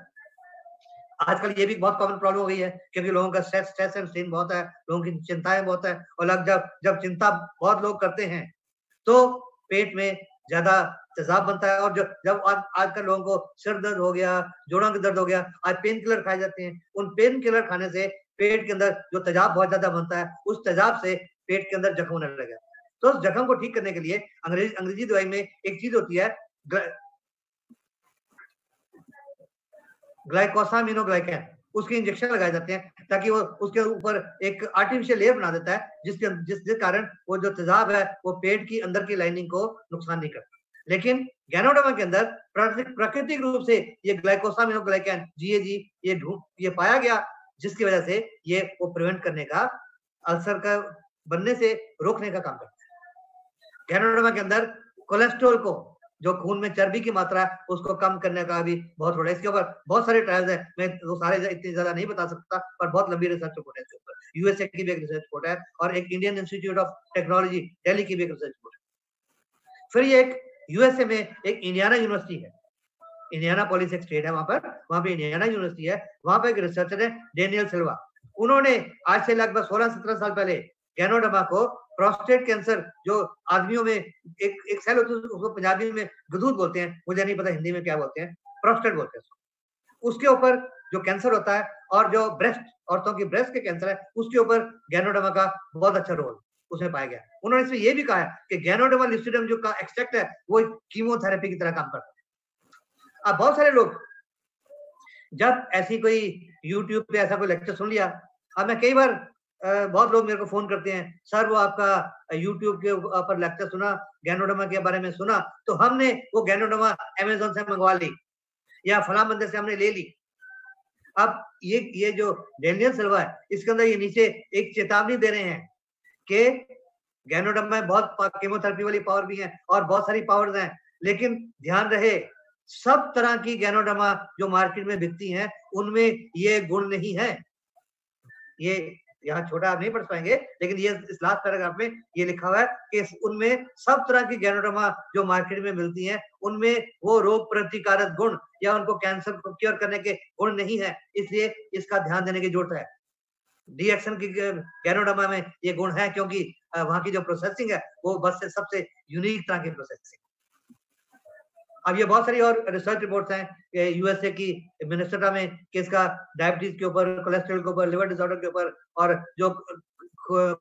आजकल ये भी बहुत कॉमन प्रॉब्लम हो गई है, क्योंकि लोगों का स्ट्रेस एंड स्ट्रेन बहुत है, लोगों की चिंताएं बहुत है, और जब चिंता बहुत लोग करते हैं तो पेट में ज्यादा तेजाब बनता है, और जब आजकल लोगों को सिर दर्द हो गया, जोड़ों का दर्द हो गया, आज पेन किलर खाए जाते हैं, उन पेन किलर खाने से पेट के अंदर जो तेजाब बहुत ज्यादा बनता है, उस तेजाब से पेट के अंदर जख्म होने लगा। तो उस जख्म को ठीक करने के लिए अंग्रेजी दवाई में एक चीज होती है ग्लाइकोसामिनोग्लाइकन, उसके इंजेक्शन लगाए जाते हैं ताकि वो उसके ऊपर एक आर्टिफिशियल लेयर बना देता है जिसके कारण वो जो तेजाब है वो पेट की अंदर की लाइनिंग को नुकसान नहीं करता। लेकिन गैनोडर्मा के अंदर प्राकृतिक रूप से ये ग्लाइकोसामिनोग्लाइकैन GAG ये पाया गया, जिसकी वजह से ये वो प्रिवेंट करने का, अल्सर का बनने से रोकने का काम करता है। गैनोडर्मा के अंदर कोलेस्ट्रॉल को, जो खून में चर्बी की मात्रा है, उसको कम करने का भी बहुत बड़ा, इसके ऊपर बहुत सारे ट्रायल्स है, मैं वो सारे इतने ज्यादा नहीं बता सकता, पर बहुत लंबी रिसर्च रिपोर्ट है इसके ऊपर। USA की भी एक रिसर्च रिपोर्ट है और एक Indian institute of technology Delhi की भी एक रिसर्च रिपोर्ट है। फिर ये एक USA में एक इंडियाना यूनिवर्सिटी है, इंडियाना पॉलिस एक स्टेट है वहां पे इंडियाना यूनिवर्सिटी है, वहां पे एक रिसर्चर है डेनियल सिल्वा। उन्होंने आज से लगभग 16-17 साल पहले गैनोडर्मा को प्रोस्टेट कैंसर, जो आदमियों में एक सेल होती है, उसको पंजाबी में गदूद बोलते हैं, मुझे नहीं पता हिंदी में क्या बोलते हैं, प्रोस्टेट बोलते हैं उसके ऊपर जो कैंसर होता है, और जो ब्रेस्ट, औरतों की ब्रेस्ट के कैंसर है, उसके ऊपर गैनोडर्मा का बहुत अच्छा रोल उसमें पाया गया। उन्होंने इसमें यह भी कहा है कि गैनोडर्मा लिस्टिडियम जो का एक्सट्रैक्ट है वो कीमोथेरेपी की तरह काम करता है। अब बहुत सारे लोग जब ऐसी कोई यूट्यूब पे ऐसा कोई लेक्चर सुन लिया, अब मैं कई बार बहुत लोग मेरे को फोन करते हैं, सर वो आपका यूट्यूब के ऊपर लेक्चर सुना, गैनोडर्मा के बारे में सुना, तो हमने वो गैनोडर्मा अमेज़न से मंगवा ली या फला मंदिर से हमने ले ली। अब ये जो डेनियल सिल्वा है, इसके अंदर ये नीचे एक चेतावनी दे रहे हैं कि गैनोडर्मा में बहुत कीमोथेरेपी वाली पावर भी है और बहुत सारी पावर्स हैं, लेकिन ध्यान रहे सब तरह की गैनोडर्मा जो मार्केट में बिकती हैं उनमें ये गुण नहीं है। ये यहाँ छोटा आप नहीं पढ़ पाएंगे, लेकिन ये इस लास्ट पैराग्राफ में ये लिखा हुआ है कि उनमें सब तरह की गैनोडर्मा जो मार्केट में मिलती हैं उनमें वो रोग प्रतिकारक गुण या उनको कैंसर को क्योर करने के गुण नहीं है, इसलिए इसका ध्यान देने की जरूरत है। डीएक्सन की गैनोडर्मा में ये गुण है क्योंकि वहां की जो प्रोसेसिंग है वो बस से सबसे यूनिक तरह की प्रोसेसिंग। अब ये बहुत सारी और रिसर्च रिपोर्ट्स हैं USA की मिनेसोटा में कि इसका डायबिटीज के ऊपर, कोलेस्ट्रॉल के ऊपर, लिवर डिसऑर्डर के ऊपर, और जो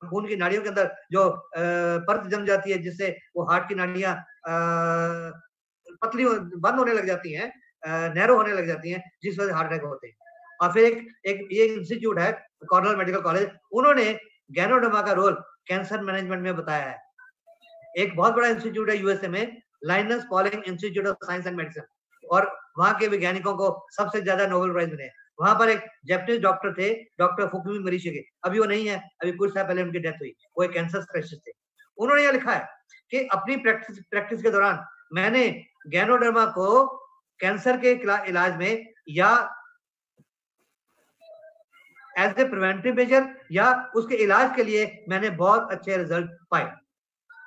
खून की नाड़ियों के अंदर जो परत जम जाती है जिससे वो हार्ट की नाड़ियां पतली बंद होने लग जाती हैं, नैरो होने लग जाती हैं, जिस वजह से हार्ट अटैक होते हैं। और फिर एक ये इंस्टीट्यूट है कॉर्नेल मेडिकल कॉलेज, उन्होंने गैनोडर्मा का रोल कैंसर मैनेजमेंट में बताया है। एक बहुत बड़ा इंस्टीट्यूट है USA में, Linus Pauling institute of science and medicine, और वहां के वैज्ञानिकों को सबसे ज्यादा नोबेल प्राइज मिले। वहां पर एक जापानीज डॉक्टर थे, डॉक्टर फुकुमी मोरिशिगे, अभी वो नहीं है, अभी कुछ साल पहले उनकी डेथ हुई, वो एक कैंसर स्पेशलिस्ट थे। उन्होंने यह लिखा है कि अपनी प्रैक्टिस के दौरान मैंने गैनोडर्मा को कैंसर के इलाज में या एज ए प्रिवेंटिव मेजर या उसके इलाज के लिए मैंने बहुत अच्छे रिजल्ट पाए।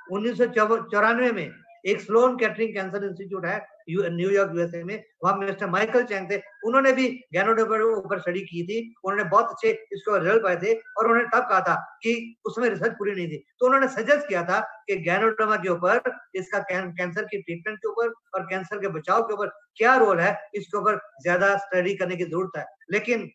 1994 में एक स्लोन कैटरिंग कैंसर इंस्टीट्यूट है न्यूयॉर्क USA में, वहां मिस्टर माइकल चैंग थे, उन्होंने भी गैनोडर्मा के ऊपर स्टडी की थी, उन्होंने बहुत अच्छे इसको रिजल्ट पाए थे, और उन्होंने तब कहा था कि उसमें रिसर्च पूरी नहीं थी, तो उन्होंने सजेस्ट किया था कि गैनोडर्मा के ऊपर, इसका कैंसर की ट्रीटमेंट के ऊपर और कैंसर के बचाव के ऊपर क्या रोल है, इसके ऊपर ज्यादा स्टडी करने की जरूरत है। लेकिन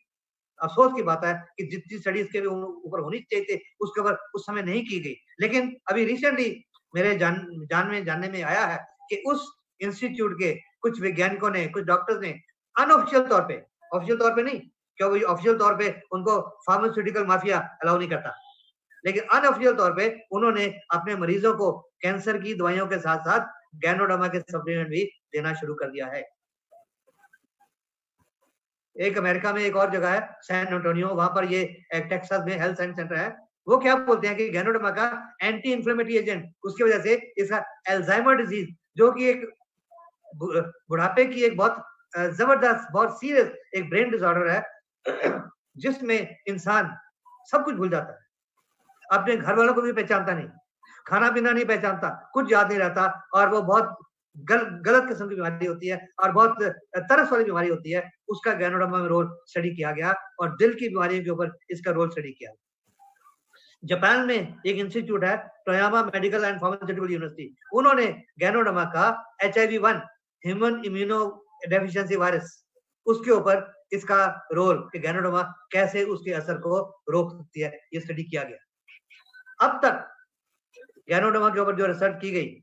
अफसोस की बात है कि जितनी स्टडी इसके ऊपर होनी चाहिए थी उसके ऊपर उस समय नहीं की गई। लेकिन अभी रिसेंटली मेरे जानने में आया है कि उस इंस्टीट्यूट के कुछ वैज्ञानिकों ने, कुछ डॉक्टर्स ने अनऑफिशियल तौर पे, ऑफिशियल तौर पे नहीं, क्योंकि ऑफिशियल तौर पे उनको फार्मास्यूटिकल माफिया अलाउ नहीं करता, लेकिन अनऑफिशियल तौर पे उन्होंने अपने मरीजों को कैंसर की दवाइयों के साथ साथ गैनोडर्मा के सप्लीमेंट भी देना शुरू कर दिया है। एक अमेरिका में एक और जगह है सैन एंटोनियो, वहां पर ये टेक्सास में हेल्थ साइंस सेंटर है, वो क्या बोलते हैं कि गैनोडर्मा का एंटी इंफ्लेमेटरी एजेंट, उसकी वजह से इसका अल्जाइमर डिजीज, जो कि एक बुढ़ापे की एक बहुत जबरदस्त, बहुत सीरियस एक ब्रेन डिसऑर्डर है, जिसमें इंसान सब कुछ भूल जाता है, अपने घर वालों को भी पहचानता नहीं, खाना पीना नहीं पहचानता, कुछ याद नहीं रहता, और वो बहुत गलत किस्म की बीमारी होती है और बहुत तरस वाली बीमारी होती है। उसका गैनोडर्मा में रोल स्टडी किया गया और दिल की बीमारियों के ऊपर इसका रोल स्टडी किया। जापान में एक इंस्टीट्यूट है Toyama medical and pharmaceutical university, उन्होंने गैनोडर्मा का HIV-1 human immuno deficiency virus, उसके ऊपर इसका रोल कि गैनोडर्मा कैसे उसके असर को रोक सकती है, ये स्टडी किया गया। अब तक गैनोडर्मा के ऊपर जो रिसर्च की गई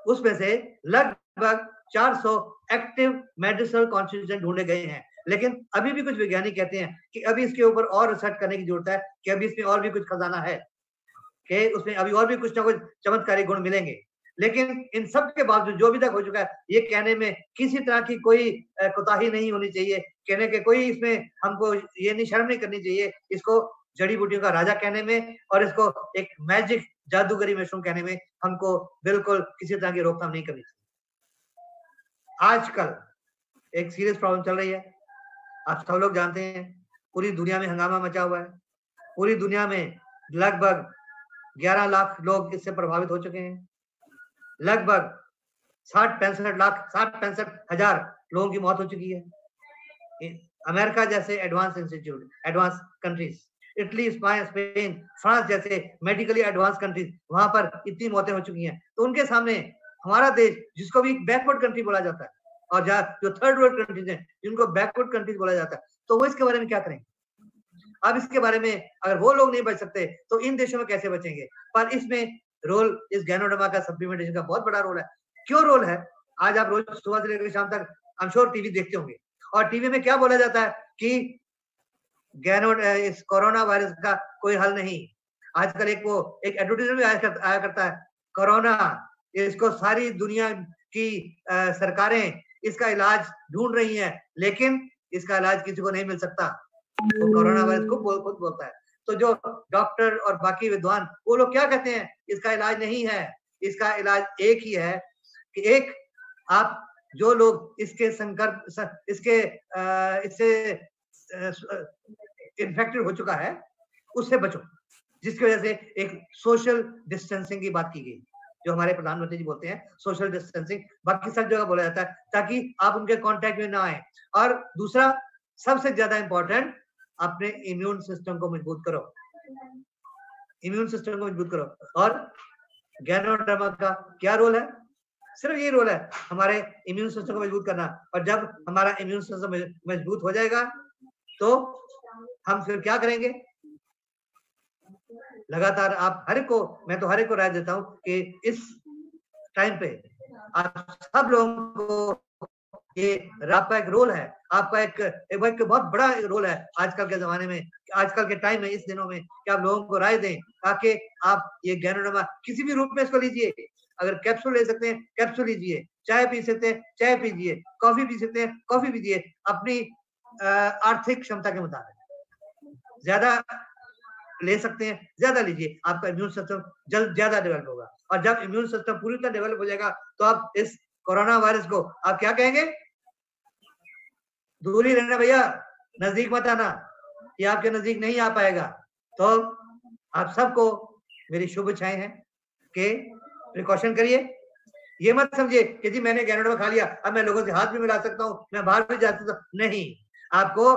उसमें से लगभग 400 एक्टिव मेडिसिनल कॉन्स्टिट्यूएंट ढूंढे गए हैं, लेकिन अभी भी कुछ वैज्ञानिक कहते हैं कि अभी इसके ऊपर और रिसर्च करने की जरूरत है कि अभी इसमें और भी कुछ खजाना है, कि उसमें अभी और भी कुछ ना कुछ चमत्कारी गुण मिलेंगे। लेकिन इन सब के बावजूद जो अभी तक हो चुका है, ये कहने में किसी तरह की कोई कोताही नहीं होनी चाहिए, कहने के कोई इसमें हमको ये नहीं, शर्म नहीं करनी चाहिए इसको जड़ी बूटियों का राजा कहने में, और इसको एक मैजिक जादूगरी मशरूम कहने में हमको बिल्कुल किसी तरह की रोकथाम नहीं करनी चाहिए। आजकल एक सीरियस प्रॉब्लम चल रही है, आप सब लोग जानते हैं, पूरी दुनिया में हंगामा मचा हुआ है। पूरी दुनिया में लगभग 11 लाख लोग इससे प्रभावित हो चुके हैं। लगभग 60-65 हजार लोगों की मौत हो चुकी है। अमेरिका जैसे advance countries, Italy, Spain, France जैसे मेडिकली एडवांस कंट्रीज, वहां पर इतनी मौतें हो चुकी हैं। तो उनके सामने हमारा देश, जिसको भी बैकवर्ड कंट्री बोला जाता है, और जो थर्ड वर्ल्ड कंट्रीज हैं जिनको बैकवर्ड कंट्रीज बोला जाता है, तो वो इसके बारे में क्या करेंगे? अब इसके बारे में अगर वो लोग नहीं बच सकते तो इन देशों में कैसे बचेंगे? पर इसमें रोल इस गैनोडर्मा का सप्लीमेंटेशन का बहुत बड़ा रोल है। क्यों रोल है? आज आप रोज सुबह से लेकर शाम तक आई एम श्योर टीवी देखते होंगे, और टीवी में क्या बोला जाता है कि इस कोरोना वायरस का कोई हल नहीं। आजकल एक एडवर्टाइजमेंट भी आया करता है, कोरोना, इसको सारी दुनिया की सरकारें इसका इलाज ढूंढ रही हैं, लेकिन इसका इलाज किसी को नहीं मिल सकता। वो कोरोना वायरस खुद बोलता है। तो जो डॉक्टर और बाकी विद्वान, वो लोग क्या कहते हैं? इसका इलाज नहीं है, इसका इलाज एक ही है कि एक आप जो लोग इसके इससे इन्फेक्टेड हो चुका है उससे बचो, जिसकी वजह से एक सोशल डिस्टेंसिंग की बात की गई, जो हमारे प्रधानमंत्री जी बोलते हैं सोशल डिस्टेंसिंग, बाकी सब जगह बोला जाता है ताकि आप उनके कांटेक्ट में ना आए। और दूसरा सबसे ज्यादा इंपॉर्टेंट, अपने इम्यून सिस्टम को मजबूत करो, इम्यून सिस्टम को मजबूत करो। और गैनोडर्मा का क्या रोल है? सिर्फ ये रोल है हमारे इम्यून सिस्टम को मजबूत करना। और जब हमारा इम्यून सिस्टम मजबूत हो जाएगा तो हम फिर क्या करेंगे? लगातार आप हर एक को, मैं तो हर एक को राय देता हूं कि इस टाइम पे आप सब लोगों को, ये आपका एक रोल है, आपका एक बहुत बड़ा रोल है आजकल के जमाने में, आजकल के टाइम में, इस दिनों में, कि आप लोगों को राय दें ताकि आप ये गैनोडर्मा किसी भी रूप में इसको लीजिए। अगर कैप्सूल ले सकते हैं कैप्सूल लीजिए, चाय पी सकते हैं चाय पीजिए, कॉफी पी सकते हैं कॉफी पीजिए, अपनी आर्थिक क्षमता के मुताबिक। ज्यादा ले सकते हैं ज्यादा लीजिए, आपका इम्यून सिस्टम ज्यादा डेवलप होगा। और जब इम्यून सिस्टम पूरी तरह डेवलप हो जाएगा तो आप इस कोरोना वायरस को आप क्या कहेंगे? दूर ही रहना भैया, नजदीक मत आना, ये आपके नजदीक नहीं आ पाएगा। तो आप सबको मेरी शुभ इच्छाएं हैं कि प्रिकॉशन करिए। ये मत समझिए कि जी मैंने गैनोडर्मा खा लिया, अब मैं लोगों से हाथ भी मिला सकता हूँ, मैं बाहर भी जा सकता हूँ। नहीं, आपको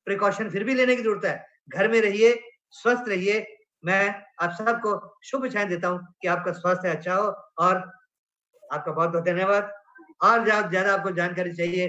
प्रिकॉशन फिर भी लेने की जरूरत है। घर में रहिए, स्वस्थ रहिए। मैं आप सबको शुभ इच्छाएं देता हूँ कि आपका स्वास्थ्य अच्छा हो, और आपका बहुत बहुत धन्यवाद। और ज्यादा आपको जानकारी चाहिए